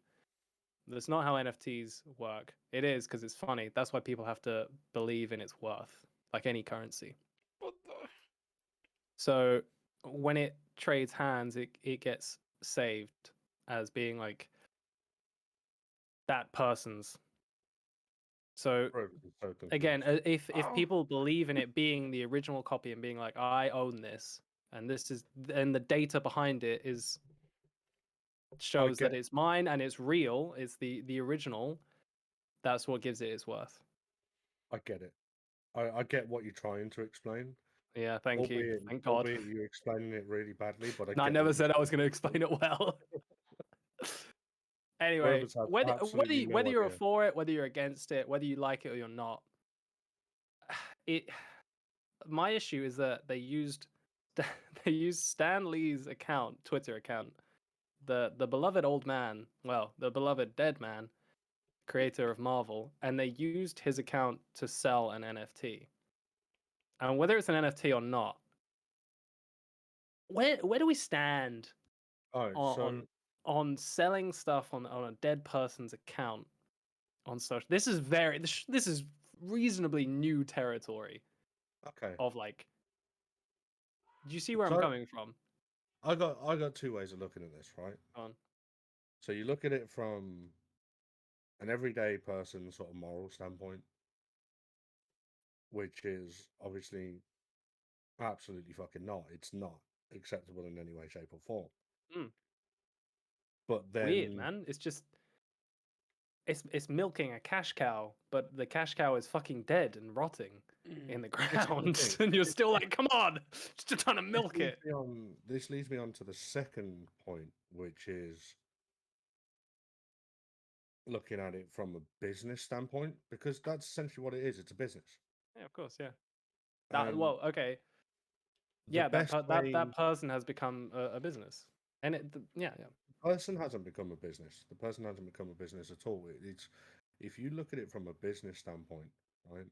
That's not how NFTs work. It is because it's funny. That's why people have to believe in its worth, like any currency. What the? So when it trades hands, it gets saved as being like that person's. So Bro, I'm so again, confused. if Oh. people believe in it being the original copy and being like, I own this, and this is, and the data behind it is shows that get- it's mine and it's real, it's the original, That's what gives it its worth. I get it. I get what you're trying to explain. Yeah, thank you. Albeit, Thank God. albeit you're explaining it really badly, but I No, I get never what said I was going to explain it well. Anyway, Roverz have whether absolutely no whether you're idea. for it, whether you're against it, whether you like it or you're not, it. My issue is that they used Stan Lee's account, Twitter account, the beloved old man, well, the beloved dead man, creator of Marvel, and they used his account to sell an NFT. And whether it's an NFT or not, where do we stand Alright, on so on selling stuff on a dead person's account on social? This is reasonably new territory okay. of like. Do you see where I'm So coming from? I got two ways of looking at this, right? Go on. So you look at it from an everyday person sort of moral standpoint, which is obviously absolutely fucking not. It's not acceptable in any way, shape, or form. Mm. But Weird, then man. It's just it's milking a cash cow, but the cash cow is fucking dead and rotting in the this is the ground, thing. and you're still like, come on, just trying to This milk leads it. me on. This leads me on to the second point, which is looking at it from a business standpoint, because that's essentially what it is. It's a business. Yeah, of course, yeah. And Okay, the yeah. best way That person has become a business, and yeah. the person hasn't become a business. The person hasn't become a business at all. It's if you look at it from a business standpoint, right?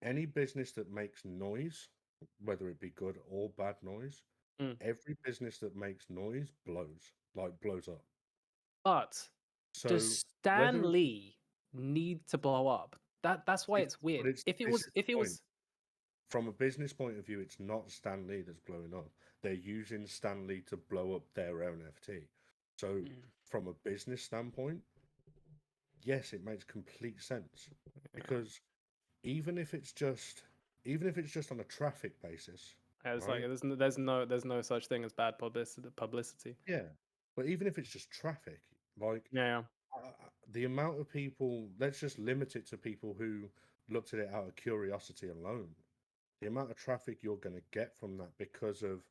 Any business that makes noise, whether it be good or bad noise, Mm. every business that makes noise blows up. But does So whether Stan Lee need to blow up? That's why it's but weird. it's If it this was, is if the it point. was, From a business point of view, it's not Stan Lee that's blowing up. They're using Stan Lee to blow up their own NFT. So from a business standpoint, yes, it makes complete sense. Because even if it's just on a traffic basis, it's like right? there's no such thing as bad publicity. Yeah. But even if it's just traffic, like Yeah. the amount of people, let's just limit it to people who looked at it out of curiosity alone. The amount of traffic you're going to get from that because of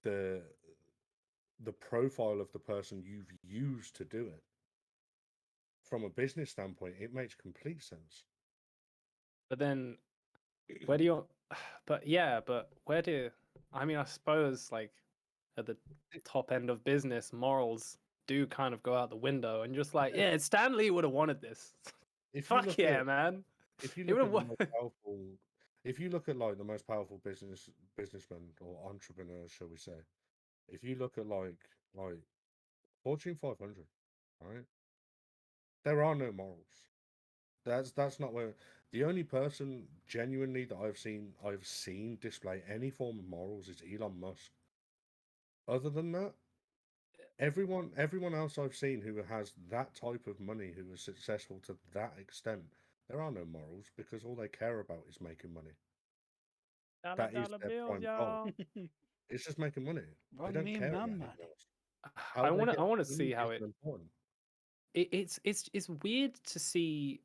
the profile of the person you've used to do it. From a business standpoint, it makes complete sense. But then where do you? But yeah, but where do? I mean, I suppose like at the top end of business, morals do kind of go out the window, and just like, yeah, Stan Lee would have wanted this. If you Fuck look yeah, at man. if you He look would at the have. most powerful, if you look at like the most powerful businessmen or entrepreneurs, shall we say, if you look at like Fortune 500, right? There are no morals. That's not where the only person genuinely that I've seen display any form of morals is Elon Musk. Other than that, everyone else I've seen who has that type of money, who is successful to that extent, there are no morals because all they care about is making money. That is Dollar their bills, prime goal. y'all. It's just making money. They Run don't me, care about man. anything else. How I they want get to the see money how isn't important. it's weird to see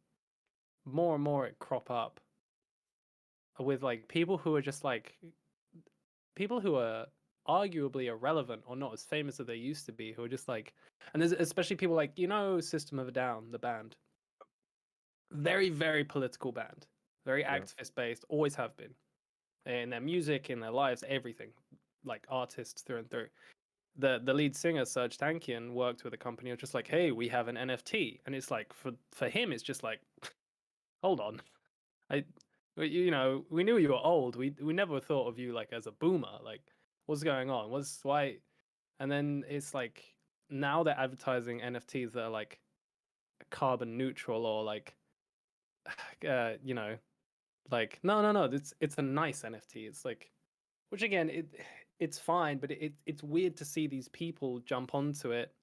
more and more it crop up with like people who are just like people who are arguably irrelevant or not as famous as they used to be, who are just like, and there's especially people like, System of a Down, the band, very political band, very Yeah. activist based, always have been in their music, in their lives, everything, like artists through and through. The lead singer Serge Tankian worked with a company of just like, hey, we have an NFT, and it's like for him it's just like, hold on, we knew you were old. We never thought of you like as a boomer. Like, what's going on? What's why? And then it's like now they're advertising NFTs that are like carbon neutral or like, like no, it's a nice NFT. It's like, which again it's fine, but it's weird to see these people jump onto it.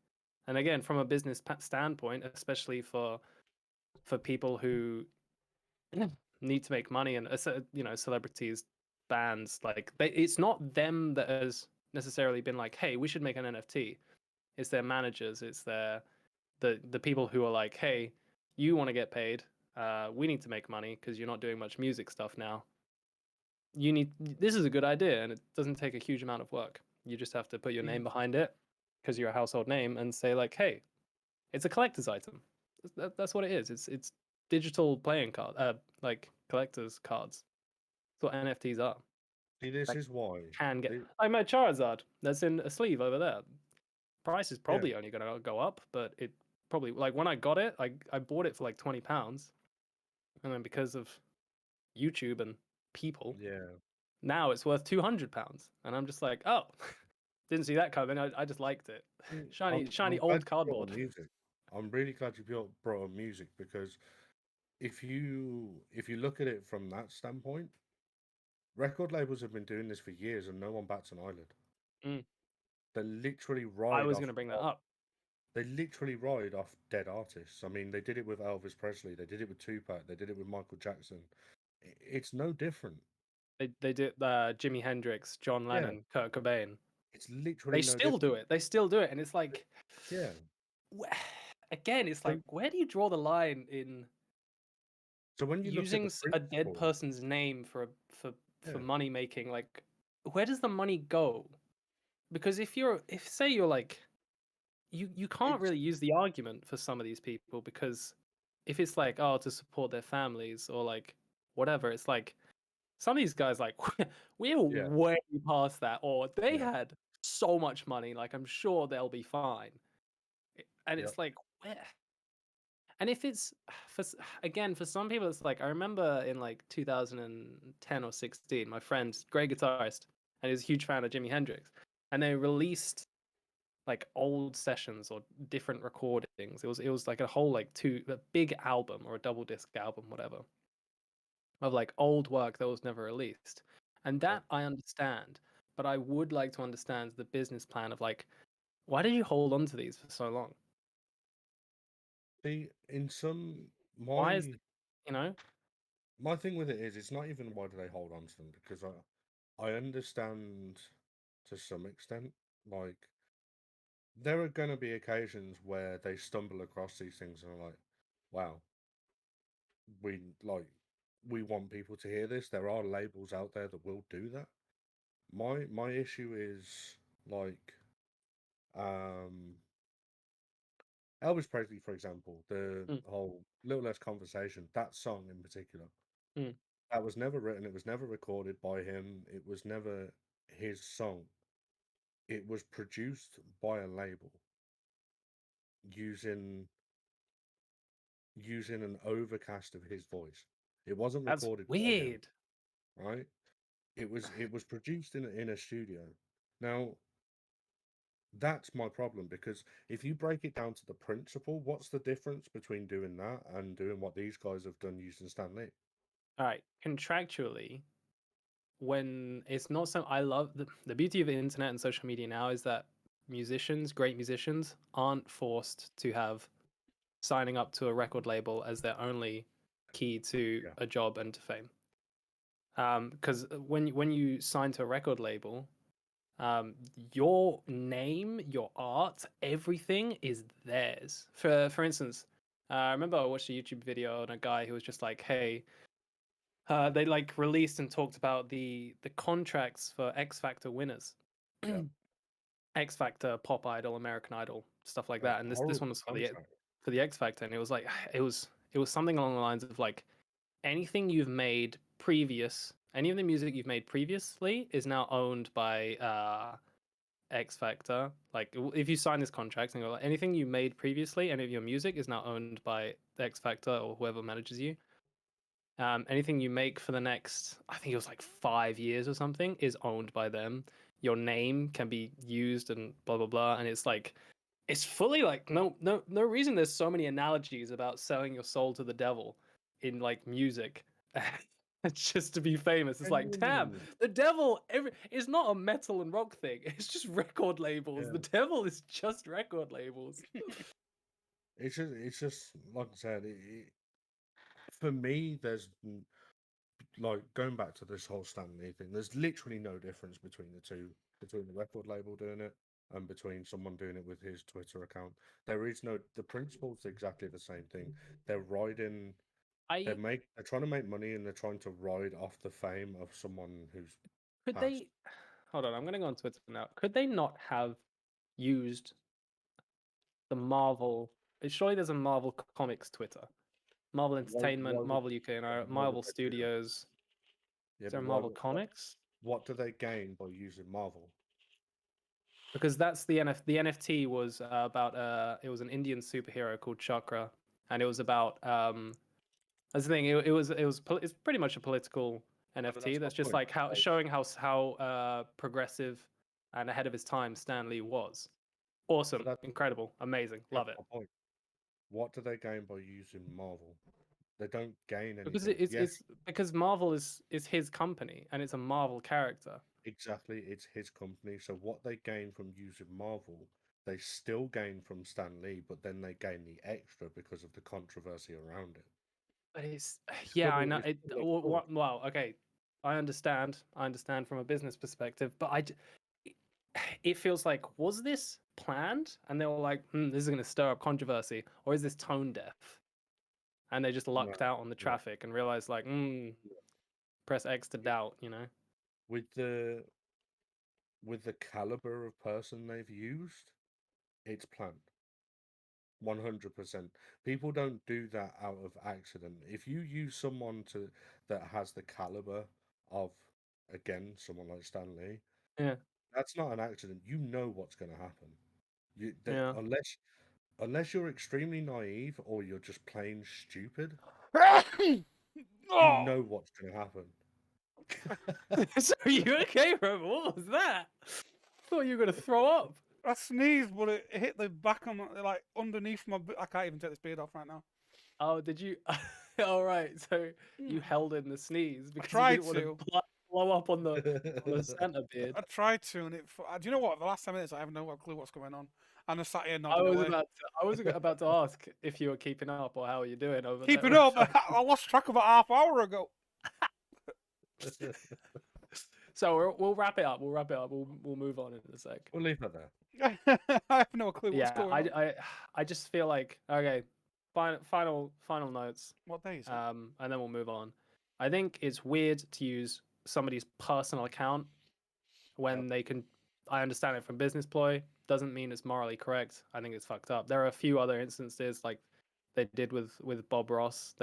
And again, from a business standpoint, especially for people who need to make money, and celebrities, bands, like it's not them that has necessarily been like, hey, we should make an NFT. It's their managers, it's the people who are like, hey, You want to get paid. We need to make money because you're not doing much music stuff now. This is a good idea, and it doesn't take a huge amount of work. You just have to put your name behind it because you're a household name and say like, hey, it's a collector's item. That's what it is. It's digital playing card, like collector's cards. That's what NFTs are. See, this Like, is why. Can get the- like my Charizard that's in a sleeve over there. Price is Yeah. probably only gonna go up, but it probably like when I got it, I bought it for like £20, and then because of YouTube and people, Yeah. now it's worth £200, and I'm just like, oh, didn't see that coming. I just liked it. Shiny I'm glad old you brought cardboard. up music. I'm really glad you brought up music because if you look at it from that standpoint, record labels have been doing this for years and no one bats an eyelid. Mm. They literally I ride was off. gonna bring that up. They literally ride off dead artists. I mean, they did it with Elvis Presley. They did it with Tupac. They did it with Michael Jackson. It's no different. They did Jimi Hendrix, John Yeah, Lennon, Kurt Cobain. it's literally They no still do different. it. They still do it, and it's like, Yeah. again, it's So, like, where do you draw the line in so when you look at using the a dead principle, person's name for yeah, money making? Like, where does the money go? Because if say you're like, you can't it's really use the argument for some of these people, because if it's like, oh, to support their families or like whatever, it's like some of these guys like we're yeah, way past that, or they yeah, had so much money, like I'm sure they'll be fine. And yeah, it's like, where? And if it's again, for some people, it's like I remember in like 2010 or 16, my friend, great guitarist, and he's a huge fan of Jimi Hendrix, and they released like old sessions or different recordings. It was like a whole like a big album or a double disc album, whatever, of like old work that was never released. And yeah. that I understand, but I would like to understand the business plan of like, why did you hold on to these for so long? See, in some Why is my it, you know? my thing with it is, it's not even why do they hold on to them because I understand to some extent. Like there are going to be occasions where they stumble across these things and are like, wow, we like we want people to hear this. There are labels out there that will do that. My issue is like um Elvis Presley, for example, the Mm, whole Little Less Conversation, that song in particular, mm. that was never written, it was never recorded by him, it was never his song. It was produced by a label using an overcast of his voice. It wasn't That's recorded by him, weird. right? It was produced in a studio. Now, that's my problem because if you break it down to the principle, what's the difference between doing that and doing what these guys have done using Stan Lee? All right, contractually, when it's not so, I love the beauty of the internet and social media now is that great musicians, aren't forced to have signing up to a record label as their only key to Yeah. a job and to fame. Because when you sign to a record label, your name, your art, everything is theirs. For instance, I remember I watched a YouTube video on a guy who was just like, "Hey, they like released and talked about the contracts for X Factor winners, Yeah. X Factor, Pop Idol, American Idol, stuff like that." And this one Horrible was contract. for the X Factor, and it was like it was something along the lines of like anything you've made previous, any of the music you've made previously is now owned by X Factor. Like if you sign this contract and go like, anything you made previously, any of your music is now owned by X Factor or whoever manages you. Anything you make for the next, I think it was like 5 years or something, is owned by them. Your name can be used and blah blah blah, and it's like it's fully like no reason. There's so many analogies about selling your soul to the devil in like music. It's just to be famous. It's like, damn, Genuinely. the devil. It's not a metal and rock thing. It's just record labels. Yeah. The devil is just record labels. It's just like I said. For me, like going back to this whole Stan Lee thing. There's literally no difference between the two, between the record label doing it and between someone doing it with his Twitter account. There is no. The principle's exactly the same thing. They're riding. They're trying to make money, and they're trying to ride off the fame of someone who's Could passed. they? Hold on, I'm gonna go on Twitter now. Could they not have used the Marvel? Surely there's a Marvel Comics Twitter, Marvel Entertainment, why would- Marvel UK, and why would Marvel they do that? Studios. Yeah, Is there but a Marvel Comics? what do they gain by using Marvel? Because that's the The NFT was about it was an Indian superhero called Chakra, and it was about that's the thing. It's pretty much a political but NFT. that's my That's just point. like how showing how progressive and ahead of his time Stan Lee was. Awesome, that's- incredible, amazing, love it. That's my point. What do they gain by using Marvel? They don't gain anything. Because Yes, it's because Marvel is his company and it's a Marvel character. exactly. It's his company. So what they gain from using Marvel, they still gain from Stan Lee, but then they gain the extra because of the controversy around it. But it's yeah, I know. it's double-edged sword. Well, okay, I understand. I understand from a business perspective, but it feels like, was this planned? And they were like, this is going to stir up controversy, or is this tone deaf? And they just lucked out on the traffic and realized, like, press X to doubt, you know? With the caliber of person they've used, it's planned. 100%. People don't do that out of accident. If you use someone that has the caliber of, again, someone like Stan Lee, Yeah. that's not an accident. You know what's going to happen. Yeah. Unless you're extremely naive or you're just plain stupid, you know what's going to happen. So are you okay, Rover? What was that? I thought you were going to throw up. I sneezed, but it hit the back of my, like, underneath my. I can't even take this beard off right now. Oh, did you? All right. So you held in the sneeze because tried you didn't want to blow up on the Santa beard. I tried to, and it. Do you know what? The last 10 minutes, I have no clue what's going on. And I sat here I nodding was away. about to ask if you were keeping up or how are you doing over there. Keeping up. I lost track of it half hour ago. So we'll wrap it up. We'll wrap it up. We'll move on in a sec. We'll leave that there. I have no clue what's going on. I just feel like, okay, final notes. What day is it? And then we'll move on. I think it's weird to use somebody's personal account when they can. I understand it from business ploy. Doesn't mean it's morally correct. I think it's fucked up. There are a few other instances like they did with Bob Ross.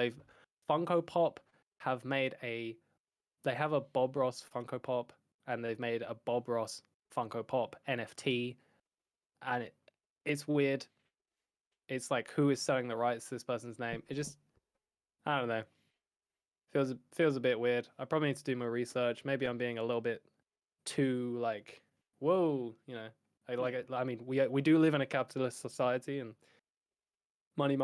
Funko Pop have made they have a Bob Ross Funko Pop and they've made a Bob Ross Funko Pop NFT, and it's weird. It's like, who is selling the rights to this person's name? It just, I don't know. Feels a bit weird. I probably need to do more research. Maybe I'm being a little bit too like, whoa, you know. I mean, we do live in a capitalist society, and money.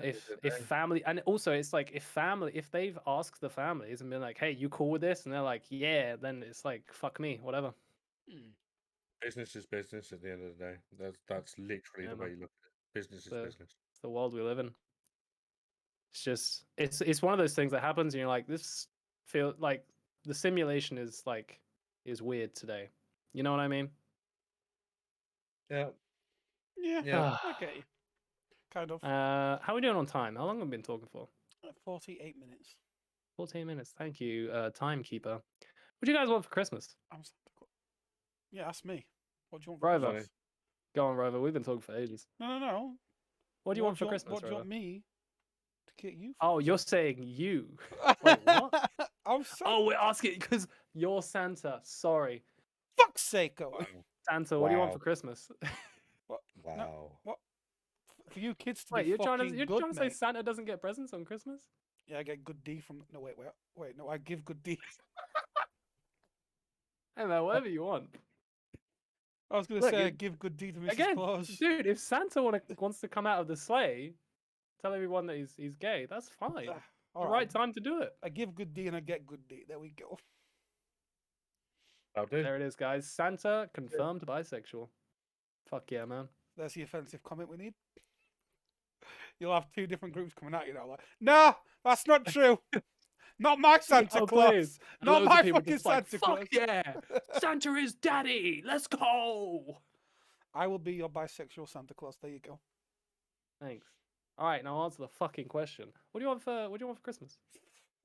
If family, and also it's like, if they've asked the families and been like, hey, you cool with this? And they're like, yeah, then it's like, fuck me, whatever. Business is business at the end of the day. That's literally the way you look at it. Business is business. It's the world we live in. It's just it's one of those things that happens and you're like, this feel like the simulation is weird today. You know what I mean? Yeah. Yeah. Okay. Kind of. How are we doing on time? How long have we been talking for? 48 minutes. 14 minutes. Thank you, timekeeper. What do you guys want for Christmas? Yeah, ask me. What do you want for Rover. Christmas? Go on, Rover. We've been talking for ages. No. What do you want for Christmas, What do you Rover? want me to get you for? Oh, you're saying you. Wait, what? I'm sorry. Oh, we're asking because you're Santa. Sorry. Fuck's sake, Santa, what do you want for Christmas? What? Wow. No, what? For you kids to Wait, be you're fucking trying to good, say mate. Santa doesn't get presents on Christmas? Yeah, I get good D from. No, wait. No, I give good D. Hey man, whatever you want. I was gonna say I give good D to Mrs. Claus. Dude, if Santa wants to come out of the sleigh, tell everyone that he's gay. That's fine. All right time to do it. I give good D and I get good D. There we go. There it is, guys. Santa confirmed bisexual. Fuck yeah, man. That's the offensive comment we need. You'll have two different groups coming at you now. Like, no, that's not true. Not my Santa Claus. Not my fucking Santa Claus. Fuck yeah. Santa is daddy. Let's go. I will be your bisexual Santa Claus. There you go. Thanks. All right, now answer the fucking question. What do you want for Christmas?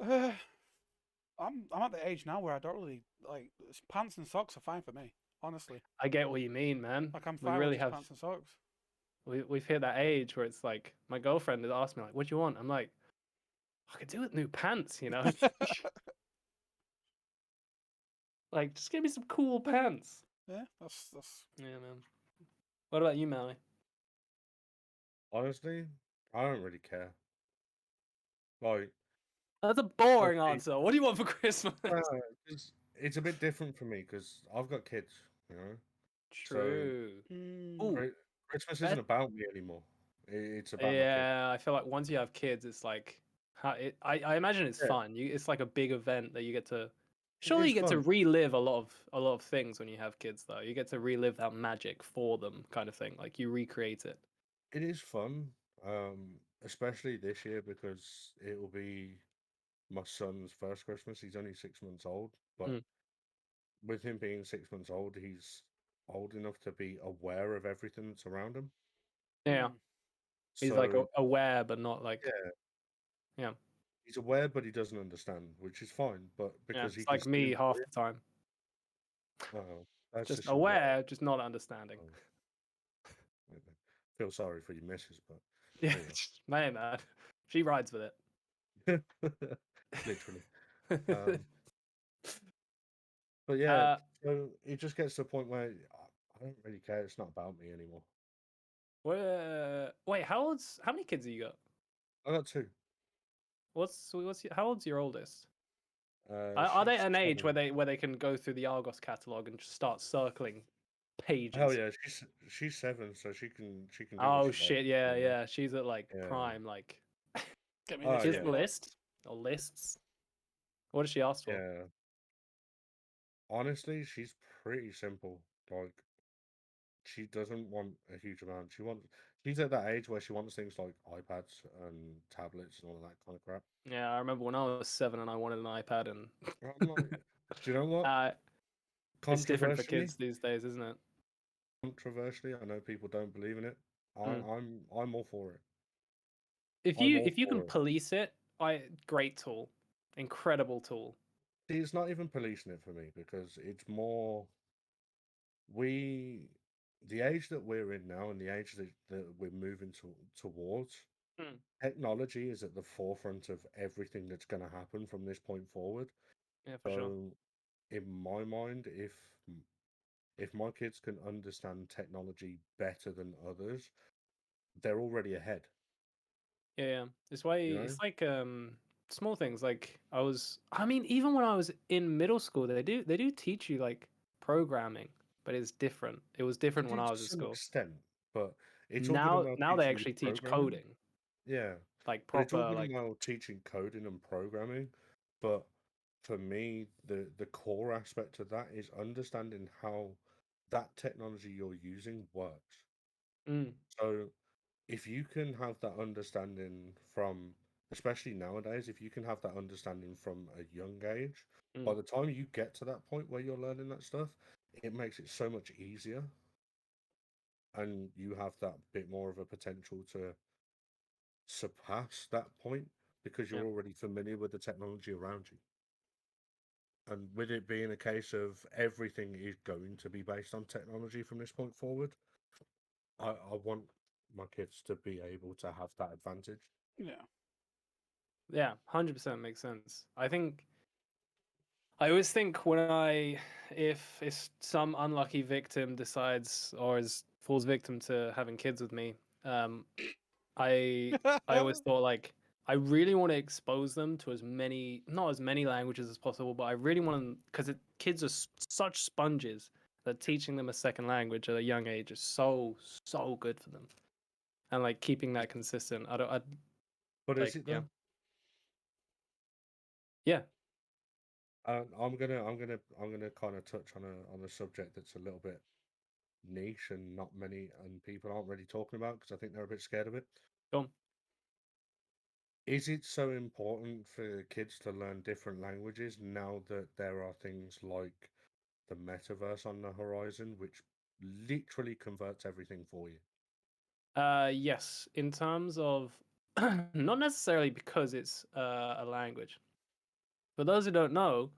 I'm at the age now where I don't really like pants and socks are fine for me. Honestly, I get what you mean, man. like I'm We fine with really just have. pants and socks. We've hit that age where it's like my girlfriend has asked me like, "What do you want?" I'm like, I could do with new pants, you know. Like, just give me some cool pants. Yeah, that's. Yeah, man. What about you, Maui? Honestly, I don't really care. Like, That's a boring obviously, answer. What do you want for Christmas? it's a bit different for me because I've got kids, you know. So True. Mm, Ooh, Christmas that isn't about me anymore. It's about my kids. yeah. I feel like once you have kids, it's like I imagine it's Yeah, fun. It's like a big event that you get to. it Surely is you get to fun. relive a lot of things when you have kids, though. You get to relive that magic for them, kind of thing. Like you recreate it. It is fun, especially this year because it will be my son's first Christmas. He's only 6 months old, but Mm. with him being 6 months old, he's old enough to be aware of everything that's around him. Yeah, mm. he's like So aware, but not like yeah, yeah, he's aware, but he doesn't understand, which is fine. But yeah. because he It's can like still me enjoy half it, the time. that's Just just yeah. aware, just not understanding. Oh, I feel sorry for your missus, but Yeah, there you man, she rides with go. Literally. it. Um, but yeah, uh, so it just gets to a point where I don't really care. It's not about me anymore. wait, how many kids have you got? I got two. How old's your oldest? Are they She's an age 7. where they can go through the Argos catalog and just start circling Hell pages? yeah, she's 7, so she can do what Oh she likes. shit, yeah, You know? yeah. She's at like Yeah. prime, like Get me Oh this here's yeah, the video. list or lists. What does she ask for? yeah. Honestly, she's pretty simple. Like she doesn't want a huge amount. She's at that age where she wants things like iPads and tablets and all that kind of crap. Yeah, I remember when I was 7 and I wanted an iPad, and I'm like, do you know what? uh, it's different for Controversially, kids these days, isn't it? I know people don't believe in it. Mm. I'm all for it. If I'm you all if you can for it. police it, great tool, incredible tool. See, it's not even policing it for me because it's more we the age that we're in now and the age that we're moving towards, Mm. technology is at the forefront of everything that's going to happen from this point forward. Yeah, for sure. So, in my mind, if my kids can understand technology better than others, they're already ahead. Yeah, yeah. It's why You know, it's like small things. Like I mean, even when I was in middle school, they do teach you like programming, but it's different. It was they different when do I to was at some school. extent, but it's all good and Now well now they teaching you actually teach programming. coding, Yeah, like but it's all proper good and like well teaching coding and programming. But for me, the core aspect of that is understanding how that technology you're using works. mm, So if you can have that understanding from, especially nowadays, if you can have that understanding from a young age, by mm, the time you get to that point where you're learning that stuff, it makes it so much easier, and you have that bit more of a potential to surpass that point because yeah. you're already familiar with the technology around you. And with it being a case of everything is going to be based on technology from this point forward, I want my kids to be able to have that advantage. Yeah. Yeah, 100% makes sense. I always think if some unlucky victim decides or falls victim to having kids with me, um, I always thought like I really want to expose them to not as many languages as possible, but I really want them because kids are such sponges that teaching them a second language at a young age is so good for them, and like keeping that consistent. I But is like it yeah though? yeah I'm gonna kind of touch on a subject that's a little bit niche and not many and people aren't really talking about because I think they're a bit scared of it. go on. Is it so important for kids to learn different languages now that there are things like the metaverse on the horizon, which literally converts everything for you. Yes, in terms of not necessarily because it's a language. For those who don't know,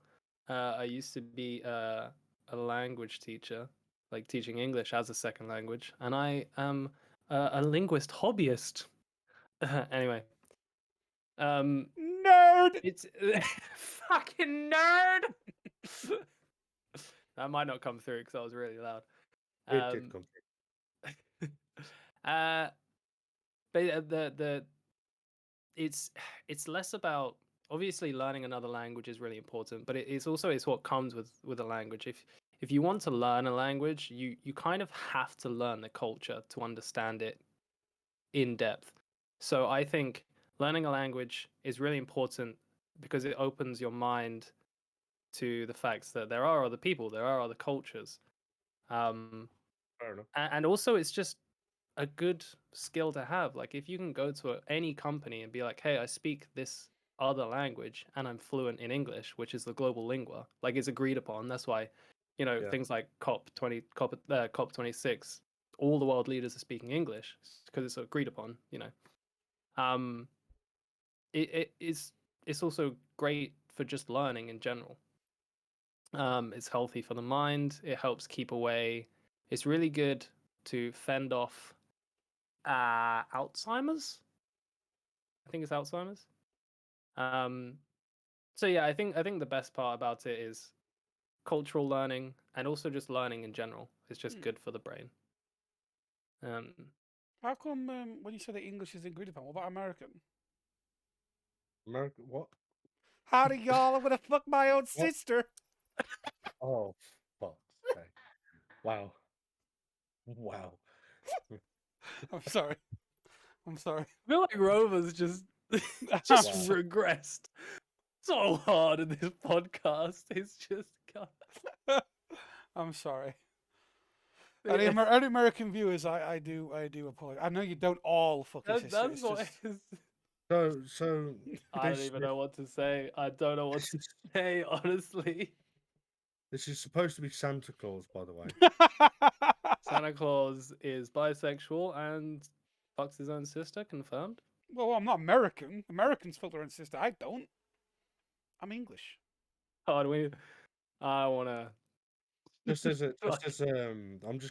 I used to be a language teacher, like teaching English as a second language, and I am a linguist hobbyist. Anyway, Nerd. it's fucking nerd. That might not come through because I was really loud. It did come through. uh, but it's less about, obviously learning another language is really important, but it's what comes with a language. If you want to learn a language, you kind of have to learn the culture to understand it in depth. So I think learning a language is really important because it opens your mind to the facts that there are other people, there are other cultures. Fair enough. And also it's just a good skill to have. Like if you can go to any company and be like, hey, I speak this other language and I'm fluent in English, which is the global lingua, like it's agreed upon. That's why, Yeah. things like COP26, all the world leaders are speaking English because it's agreed upon. It's also great for just learning in general. It's healthy for the mind. It helps keep away. It's really good to fend off Alzheimer's. I think it's Alzheimer's. So yeah, I think the best part about it is cultural learning and also just learning in general. It's just good for the brain. How come when you say that English is agreed upon, what about American? American what? Howdy, y'all! I'm gonna fuck my own sister. Oh, fuck's sake! Wow. Wow. I'm sorry. I'm sorry. I feel like Rover's just Wow. regressed so hard in this podcast. It's just I'm sorry. Any American viewers, I do apologize. I know you don't all fuck your sister. that's It's what just... it is. So I don't even know what to say. I don't know what to say, honestly. this is supposed to be Santa Claus, by the way. Santa Claus is bisexual and fucks his own sister, confirmed. Well, I'm not American. Americans fuck their own sister. I don't. I'm English. Oh, do we? I wanna. I'm just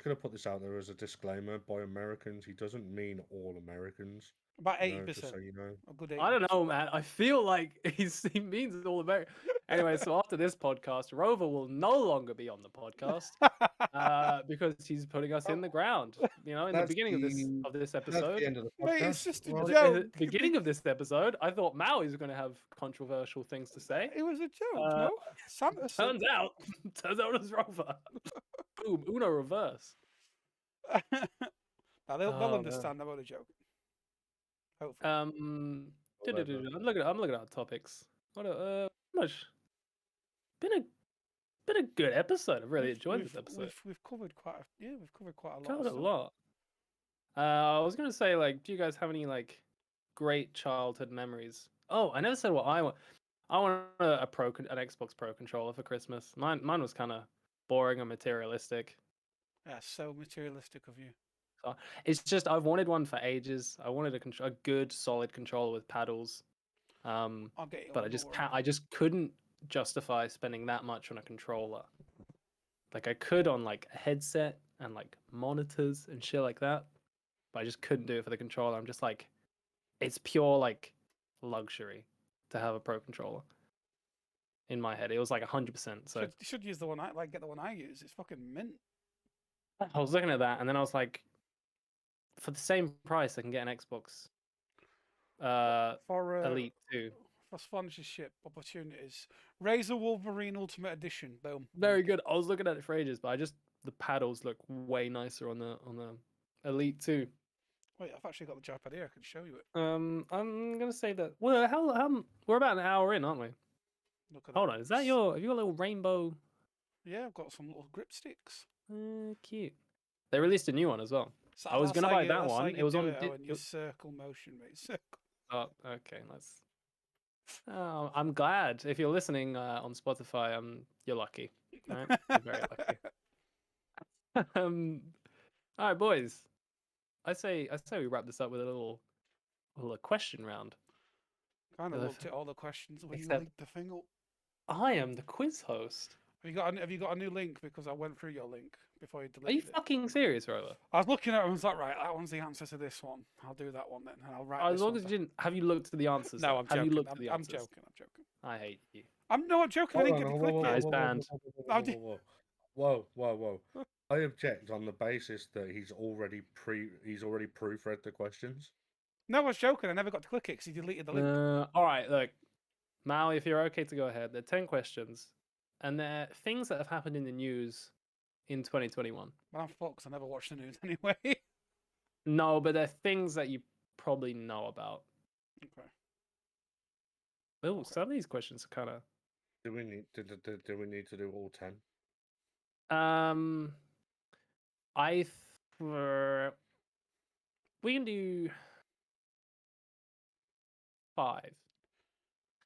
gonna put this out there as a disclaimer. By Americans, he doesn't mean all Americans. About 80%. Just so you know. A good 80%. I don't know, man. I feel like he means all American. Anyway, so after this podcast, Rover will no longer be on the podcast because he's putting us in the ground. In the beginning of this episode. That's the end of the podcast. Mate, it's just a Right. joke. At the beginning of this episode, I thought Maui was going to have controversial things to say. It was a joke, no? Santa Turns out it was Rover. Boom, Uno reverse. Now they'll understand about a joke. Hopefully. I'm looking at our topics. Much been a good episode. I've really enjoyed this episode. We've covered quite a lot. Covered a lot. I was gonna say, like, do you guys have any like great childhood memories? Oh, I never said what I want. I want an Xbox Pro controller for Christmas. Mine was kind of boring and materialistic. Yeah, so materialistic of you. It's just I've wanted one for ages. I wanted a good solid controller with paddles. I'll get you. But I just couldn't justify spending that much on a controller. Like I could on like a headset and like monitors and shit like that, but I just couldn't do it for the controller. I'm just like, it's pure like luxury to have a pro controller. In my head, it was like 100%. So you should use the one get the one I use. It's fucking mint. I was looking at that, and then I was like, for the same price, I can get an Xbox for Elite 2. For sponsorship opportunities, Razor Wolverine Ultimate Edition. Boom. Very good. I was looking at it for ages, but the paddles look way nicer on the Elite 2. Wait, I've actually got the joypad here. I can show you it. I'm gonna say that. Well, how we're about an hour in, aren't we? Look at Hold that. on, have you got a little rainbow? Yeah, I've got some little grip sticks. Cute. They released a new one as well. So I was gonna buy that one. It was on. Your circle motion, mate. Circle. Oh, okay. Let's. Oh, I'm glad. If you're listening on Spotify, you're lucky. Right? You're very lucky. All right, boys. I say we wrap this up with a little question round. Kind of Uh, looked at all the questions when you except- linked the thing up. I am the quiz host. Have you got a new link? Because I went through your link before you Are you deleted it. fucking serious, Rover? I was looking at it and was like, right, that one's the answer to this one. I'll do that one then, and I'll write As this long one as you down. didn't, have you looked at the answers? No, though? I'm Have you joking. looked at the I'm answers? joking. I'm joking. I hate you. I'm joking. I didn't get to click Nah, it. it's banned. Whoa. I object on the basis that he's already proofread the questions. No, I was joking. I never got to click it because he deleted the link. All right, look, Maui, if you're okay to go ahead, they're 10 questions, and they're things that have happened in the news in 2021. But I'm fucked 'cause I never watched the news anyway. No, but they're things that you probably know about. Okay. Oh, some of these questions are kind of. Do we need to do all 10? We can do 5.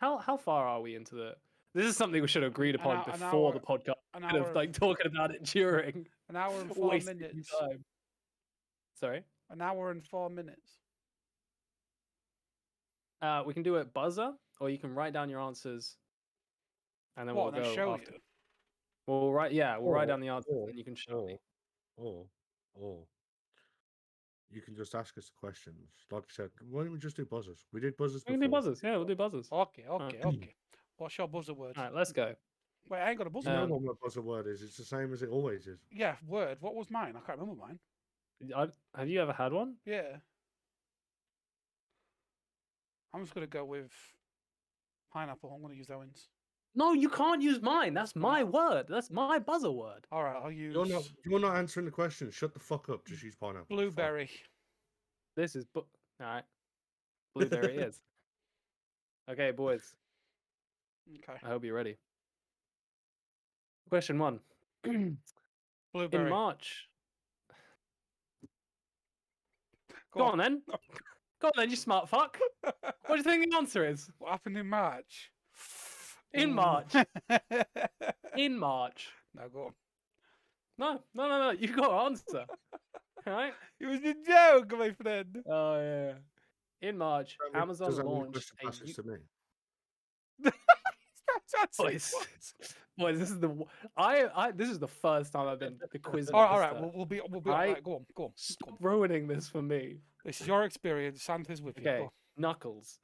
How far are we into the? This is something we should have agreed upon an before hour- the podcast. An Instead hour, of like talking about it during. an hour and 4 wasting minutes. time. Sorry. An hour and 4 minutes. We can do it buzzer, or you can write down your answers, and then What? we'll And go show after. you? We'll write. Yeah, we'll write Or- down the answers, or- and you can show me. Or you can just ask us the questions. Like I said, why don't we just do buzzers? We did buzzers We before. can do buzzers. Yeah, we'll do buzzers. Okay. What's your buzzer word? All right, let's go. Wait, I ain't got a buzzer You know word. what my buzzer word is? It's the same as it always is. Yeah, word. What was mine? I can't remember mine. Have you ever had one? Yeah. I'm just gonna go with pineapple. I'm gonna use Owen's. No, you can't use mine. That's my word. That's my buzzer word. All right, I'll use You're not answering the question. Shut the fuck up. Just use pineapple. It's fine. blueberry. This is all right. Blueberry is. Okay, boys. Okay. I hope you're ready. Question 1. Blueberry. In March. Go Go on. on then. Go on then, you smart fuck. What do you think the answer is? What happened in March? In Ooh. March. In March. No, go on. No. You got to answer. All right. It was a joke, my friend. Oh yeah. In March, Amazon Does that mean launched question passes to me? Boys, this is this is the first time I've been the quiz. All right. master. We'll be. Right. Right, go on. Stop ruining this for me. This is your experience. Santa's with you. Okay, Go on. Knuckles.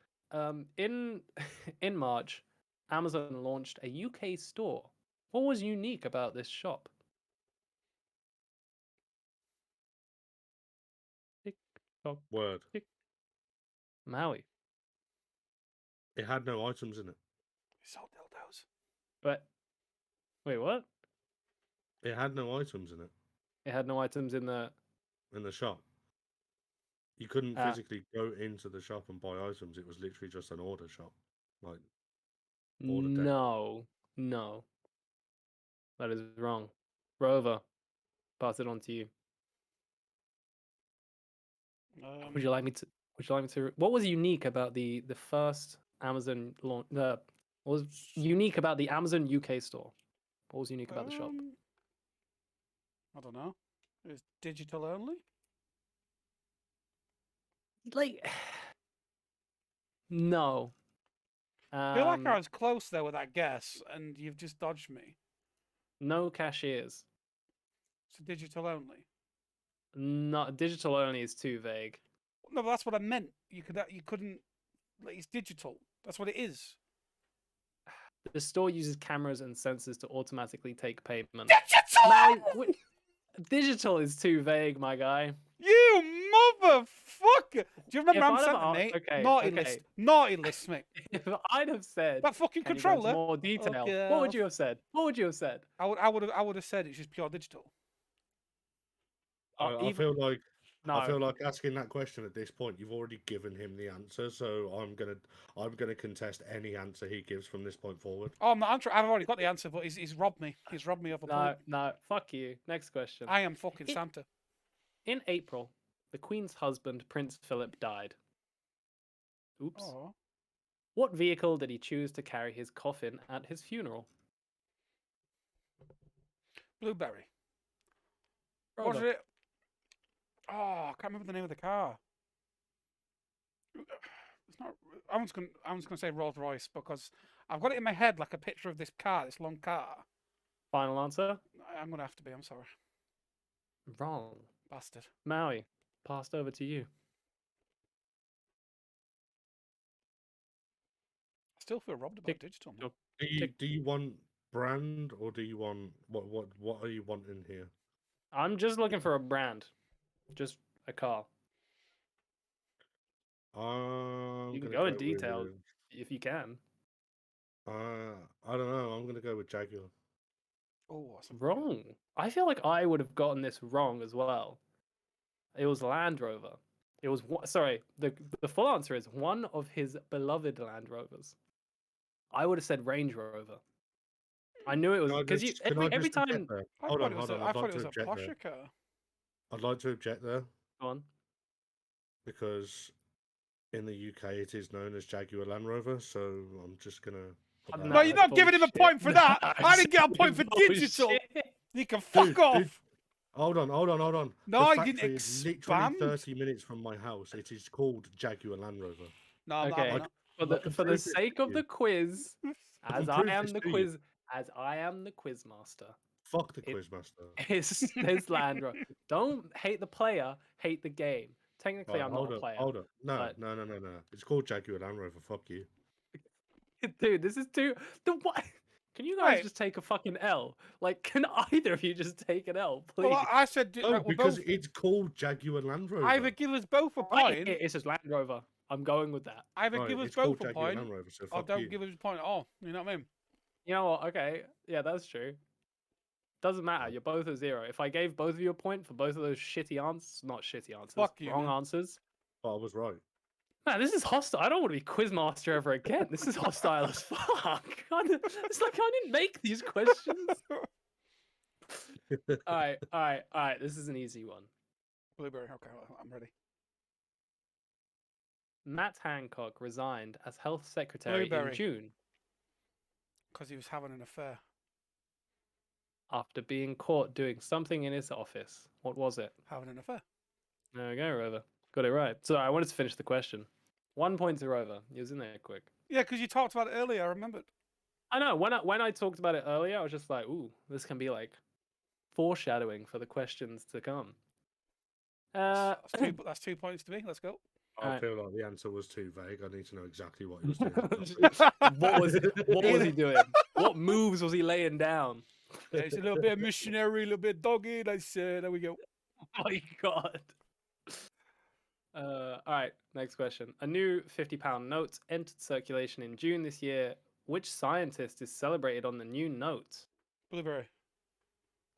In March, Amazon launched a UK store. What was unique about this shop? Tick tock, Word. tick. Maui. It had no items in it. Sold dildos. But wait, what? It had no items in it It had no items in the. in the shop. You couldn't Ah. physically go into the shop and buy items. It was literally just an order shop. Like Order deck. No. That is wrong. Rover, pass it on to you. Would you like me to? What was unique about the first Amazon launch? What was unique about the Amazon UK store? What was unique about the shop? I don't know. It's digital only. Like, no. I feel like I was close there with that guess, and you've just dodged me. No cashiers. It's digital only. Not digital only is too vague. No, but that's what I meant. You couldn't. Like, it's digital. That's what it is. The store uses cameras and sensors to automatically take payment. Digital. Digital is too vague, my guy. You motherfucker! Do you remember If I'm I'd have saying, asked- mate? okay, Naughty okay. list. Naughty list, mate. If I'd have said That fucking can you go into controller. more detail, Okay, what would you have said? What would you have said? I would have said it's just pure digital. I feel like No. I feel like asking that question at this point, you've already given him the answer, so I'm gonna contest any answer he gives from this point forward. Oh, I've already got the answer, but he's robbed me. He's robbed me of a point. No, fuck you. Next question. I am fucking Santa. In April, the Queen's husband, Prince Philip, died. Oops. Oh. What vehicle did he choose to carry his coffin at his funeral? Blueberry. Was Rover. it? Oh, I can't remember the name of the car. It's not. I'm just gonna say Rolls Royce because I've got it in my head like a picture of this car, this long car. Final answer? I'm gonna have to be. I'm sorry, Wrong. bastard. Maui, passed over to you. I still feel robbed about Tick, digital. Man. tock, Do you want brand or do you want what are you wanting here? I'm just looking for a brand, just a car. I'm You can gonna go in go detail with if you can. I don't know. I'm gonna go with Jaguar. Oh, that's Wrong. I feel like I would have gotten this wrong as well. It was Land Rover. It was sorry. The full answer is one of his beloved Land Rovers. I would have said Range Rover. I knew it was because you Can I every just object time. there? I Hold thought on, it was hold on. I I'd thought like it to was a object there. Porsche car. I'd like to object there Go on. because in the UK it is known as Jaguar Land Rover. So I'm just gonna put that No, No, out you're that's not giving him a bullshit. point for that. I didn't get a That's point for digital. bullshit. You can fuck off. Dude, hold on. No, The I didn't factory is literally expand. 30 minutes from my house. It is called Jaguar Land Rover. No, I'm not Okay, having for I can the prove this sake to of you. the quiz, I can as I prove am this the to you. quiz master. Fuck the It- quizmaster. Is Land Rover. Don't hate the player, hate the game. Technically, Right, I'm not a player. hold on. No. but- It's called Jaguar Land Rover. Fuck you. Dude, this is too. The what? Can you guys Wait. just take a fucking L? Like, can either of you just take an L, please? Well, I said No, right, we're because both. it's called Jaguar Land Rover. Either give us both a Right, point. it's just Land Rover. I'm going with that. Either Right, give us it's called both a Jaguar point, Land Rover, so or fuck don't you. give us a point at all. You know what I mean? You know what? Okay, yeah, that's true. Doesn't matter. You're both at 0. If I gave both of you a point for both of those shitty answers, not shitty answers, Fuck you, wrong man. answers. But I was right. Man, this is hostile. I don't want to be quizmaster ever again. This is hostile as fuck. It's like I didn't make these questions. All right. This is an easy one. Blueberry. Okay, I'm ready. Matt Hancock resigned as health secretary Blueberry. in June Because he was having an affair. after being caught doing something in his office. What was it? Having an affair. There we go, Rover. Got it right. So I wanted to finish the question. 1 point to Rover. He was in there quick. Yeah, because you talked about it earlier. I remembered. I know. When I talked about it earlier, I was just like, ooh, this can be like foreshadowing for the questions to come. That's 2 points to me. Let's go. I Alright. feel like the answer was too vague. I need to know exactly what he was doing. what was he doing? What moves was he laying down? Yeah, it's a little bit of missionary, a little bit doggy. There we go. Oh my god. All right, next question. A new £50 note entered circulation in June this year. Which scientist is celebrated on the new note? Blueberry.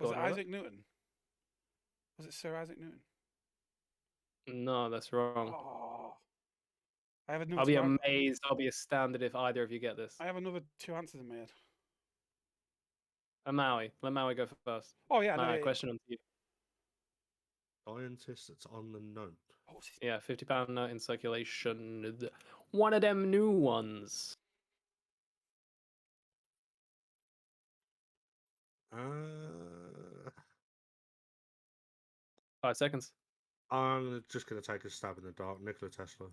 Go Was it on, Robert. Isaac Newton? Was it Sir Isaac Newton? No, that's wrong. Oh. I have another I'll be two amazed. I'll be astounded if either of you get this. I have another 2 answers in my head. Maui. Let Maui go first. Oh, yeah. Maui, question on to you. Scientist that's on the note. Oh, what's his Yeah, £50 note in circulation. One of them new ones. Uh, 5 seconds. I'm just gonna take a stab in the dark. Nikola Tesla.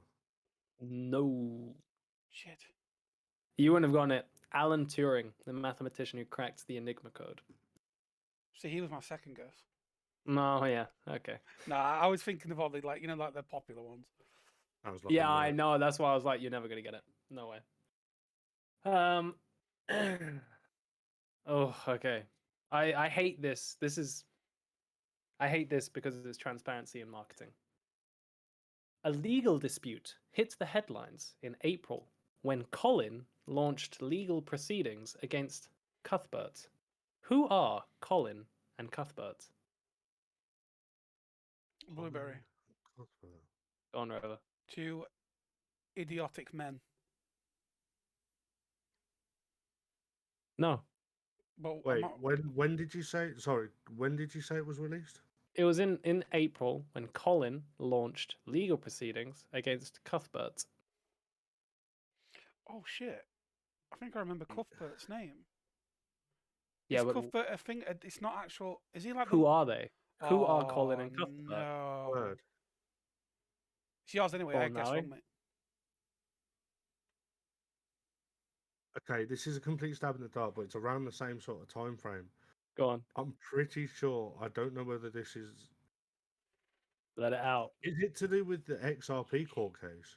No. Shit. You wouldn't have gotten it. Alan Turing, the mathematician who cracked the Enigma code. See, he was my second guess. No, yeah, okay. Nah, I was thinking of all the, like the popular ones. I was looking Yeah, I at it. know. That's why I was like, you're never gonna get it. No way. Oh, okay. I hate this. I hate this because it's transparency in marketing. A legal dispute hit the headlines in April when Colin launched legal proceedings against Cuthbert. Who are Colin and Cuthbert? Blueberry. Cuthbert. Go on, Rover. 2 idiotic men. No, But Wait, when did you say? Sorry, when did you say it was released? it was in April when Colin launched legal proceedings against Cuthbert. Oh shit! I think I remember Cuthbert's name. Yeah, Is but Cuthbert a thing? It's not actual. Is he like who the, are they? Who are Colin and Oh, Cuthbert? no. Bird. It's yours anyway. Go I on, guess Maui. one, mate. Okay, this is a complete stab in the dark, but it's around the same sort of time frame. Go on, I'm pretty sure. I don't know whether this is. let it out. Is it to do with the XRP court case?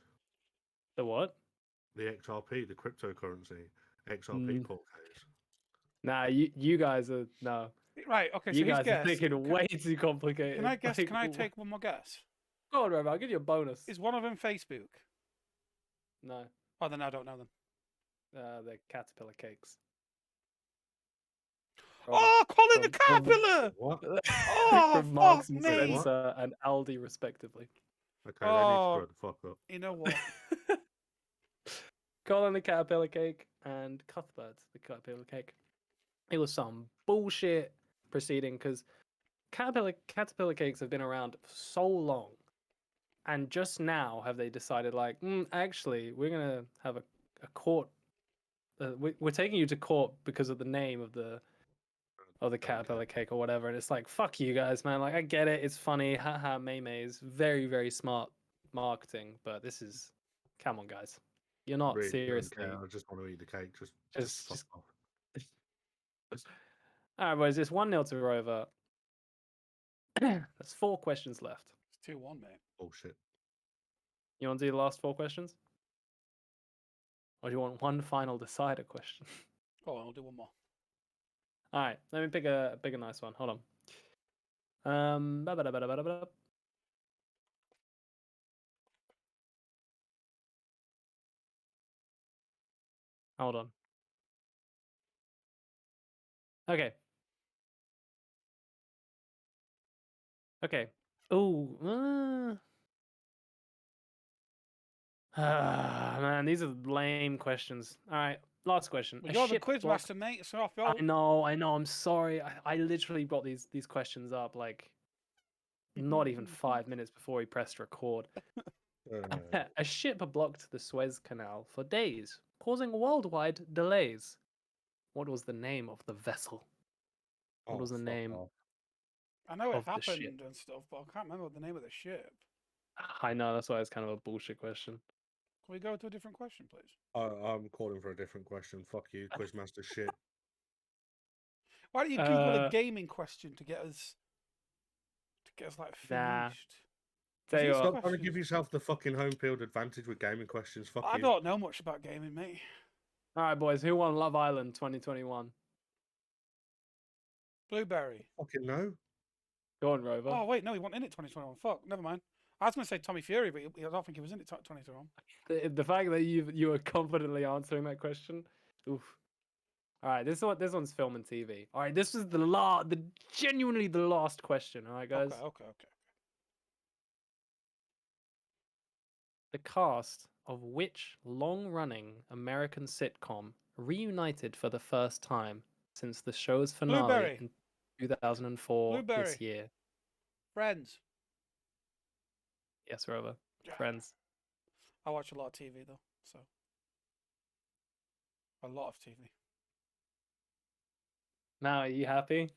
The what? The XRP, the cryptocurrency XRP Mm. court case. Nah, you guys are no. Right. Okay. You So his guys are guess. thinking way too complicated. Can I guess? Like, Can I take one more guess? Go on, Rover. I'll give you a bonus. Is one of them Facebook? No, Oh, then I don't know them. the caterpillar cakes. Oh, Colin the from- Caterpillar! What? Oh, from Marks fuck and me. Spencer and Aldi, respectively. Okay, they need to Oh. grow the fuck up. You know what? Colin the caterpillar cake and Cuthbert the caterpillar cake. It was some bullshit proceeding because caterpillar cakes have been around for so long, and just now have they decided like, actually, we're gonna have a court. We're taking you to court because of the name of the caterpillar cake or whatever, and it's like, fuck you guys, man. Like, I get it, it's funny, haha, May's very, very smart marketing, but this is, come on, guys, you're not Really don't seriously. care, I just want to eat the cake. Just- fuck off. All right, boys, it's 1-0 to Rover. That's 4 questions left. It's 2-1, mate. Bullshit. You want to do the last 4 questions, or do you want one final decider question? Go on, I'll do one more. All right, let me pick a nice one. Hold on. Ba-ba-da-ba-da-ba-da-ba. Hold on. Okay. Okay. Oh, man, these are lame questions. All right, last question. Well, A you're the ship quiz block- master, mate. It's off I your. know. I'm sorry. I literally got these questions up like not even 5 minutes before we pressed record. A ship blocked the Suez Canal for days, causing worldwide delays. What was the name of the vessel? What was the fuck name? off. I know it of the ship. happened and stuff, but I can't remember the name of the ship. I know, that's why it's kind of a bullshit question. Can we go to a different question, please? I'm calling for a different question. Fuck you, quizmaster shit. Why don't you Google a Uh, gaming question to get us like Nah. finished? Tell you These what, Stop trying to questions- give yourself the fucking home field advantage with gaming questions. Fuck I you. don't know much about gaming, mate. all right, boys, who won Love Island 2021? Blueberry. Fucking no. Go on, Rover. Oh wait, no, he wasn't in it 2021. Fuck, never mind. I was going to say Tommy Fury, but I don't think he was in it 2021. The fact that you were confidently answering that question, oof. All right, this one's film and TV. All right, this is the genuinely the last question. All right, guys. Okay. The cast of which long-running American sitcom reunited for the first time since the show's finale Blueberry. in 2004 Blueberry. this year? Friends. Yes, Rover. Yeah. Friends. I watch a lot of TV though, so a lot of TV. Now, are you happy?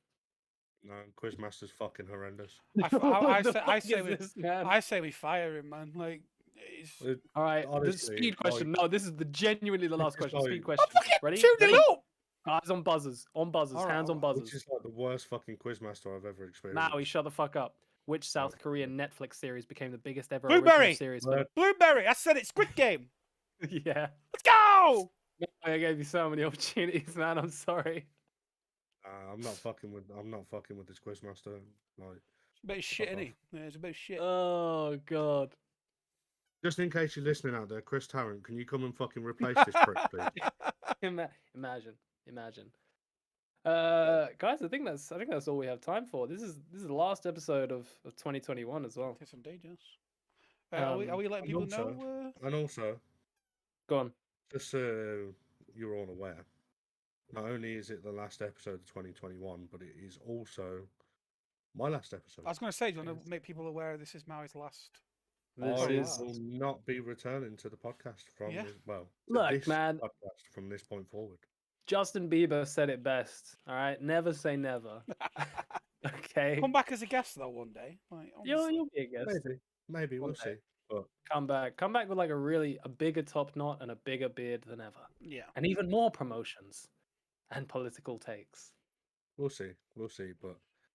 No, quizmaster's fucking horrendous. I say we fire him, man. Like, it's... All right, the Honestly, speed question. No, this is genuinely the last This is question. Speed like- question. fucking Ready? 2-0 Ready? up. Eyes on buzzers. On buzzers. All right, Hands all on right. Which buzzers. is like the worst fucking quizmaster I've ever experienced. Maui, shut the fuck up. Which South Korean Netflix series became the biggest ever Blueberry! original series? Word. Blueberry. I said it. Squid Game. Yeah. Let's go. I gave you so many opportunities, man. I'm sorry. I'm not fucking with this quizmaster. Like, It's a bit of shit, Fuck innit? Yeah, it's a bit of shit. Oh god. just in case you're listening out there, Chris Tarrant, can you come and fucking replace this prick, please? Imagine. Guys, I think that's all we have time for. This is the last episode of 2021 as well. Yes, indeed, yes. Are we letting people know? And also, Go on. just so you're all aware, not only is it the last episode of 2021, but it is also my last episode. I was going to say, do you want to make people aware this is Maui's last? This I is will not be returning to the podcast from Yeah. Look, this man. podcast from this point forward. Justin Bieber said it best. All right, never say never. Okay. Okay. Come back as a guest though one day. Like, honestly. You'll be a guest. Maybe One we'll day. see. But Come back with like a bigger top knot and a bigger beard than ever, Yeah. and even more promotions and political takes. we'll see. But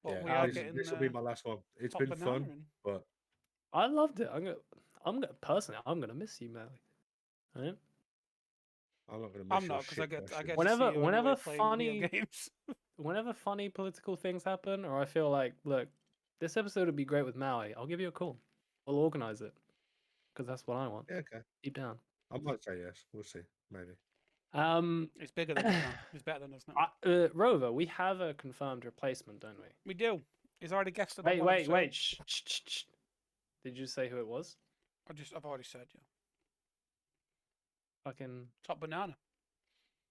But yeah, we are Um, getting this will be my last one. It's top been banana fun, in. but I loved it. I'm gonna personally, I'm gonna miss you, Maui. Right? I'm not going to miss I'm your not because I shit get to questions. see you Whenever anyway playing video games. whenever funny political things happen, or I feel like, look, this episode would be great with Maui, I'll give you a call. We'll organize it because that's what I want Yeah, okay. deep down. I might say yes. We'll see. Maybe. It's bigger than us now. It's better than us now. Rover, we have a confirmed replacement, don't we? We do. He's already guested on Wait, one wait, episode. wait. Shh, shh, shh, shh. Did you say who it was? I've already said yeah. Fucking. Top banana.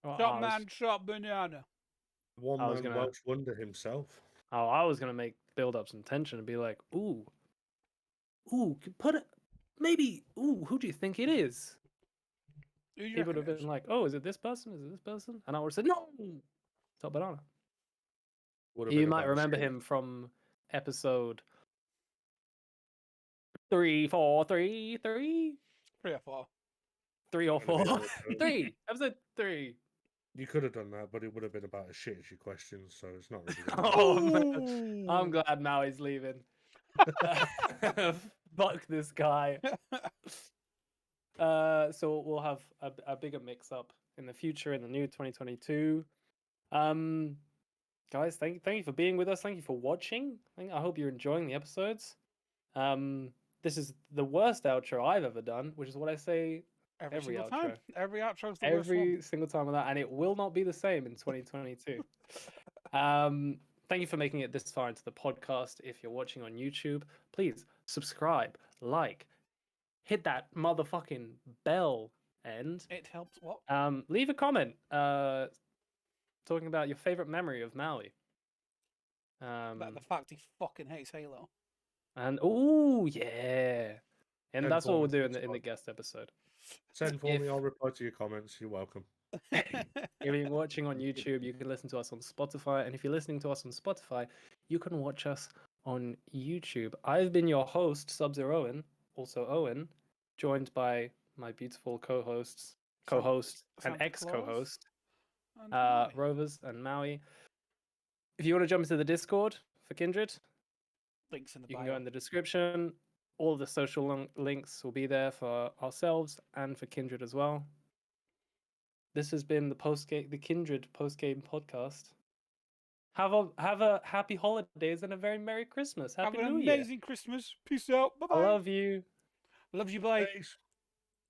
Oh, Top man, top banana. One I was man gonna- Welsh wonder himself. I was gonna build up some tension and be like, ooh, put it, maybe, who do you think it is? Who do you He would reckon have it is? been like, oh, is it this person? Is it this person? And I would have said, no, Top Banana. Would have You been might about remember shit. him from episode 3, 4, 3, 3, 3 or 4. 3 or Might have been 4, about it. 3, episode 3. You could have done that, but it would have been about as shit as your questions, so it's not really. Oh, man. I'm glad Maui's leaving. Fuck this guy. So we'll have a bigger mix up in the future in the new 2022. Guys, thank you for being with us. Thank you for watching. I hope you're enjoying the episodes. This is the worst outro I've ever done, which is what I say every single outro. time. Every outro's the worst one. Every single time with that, and it will not be the same in 2022. Thank you for making it this far into the podcast. If you're watching on YouTube, please subscribe, like, hit that motherfucking bell end. It helps what? Leave a comment talking about your favorite memory of Maui. Like the fact he fucking hates Halo. And oh yeah, and Send that's what for we'll me, do that's in the fine. guest episode. Send for me. I'll reply to your comments. You're welcome. If you're watching on YouTube, you can listen to us on Spotify, and if you're listening to us on Spotify, you can watch us on YouTube. I've been your host, Sub-Zero Owen, also Owen, joined by my beautiful co-host and Santa ex-co-host, and Maui. Roverz and Maui. If you want to jump into the Discord for Kindred, Links in the you bio. can go in the description. All the social links will be there for ourselves and for Kindred as well. This has been the Kindred post-game podcast. Have a happy holidays and a very Merry Christmas. Happy Have an New Year. amazing Christmas. Peace out. Bye I bye. love you. Love you. Bye. Peace.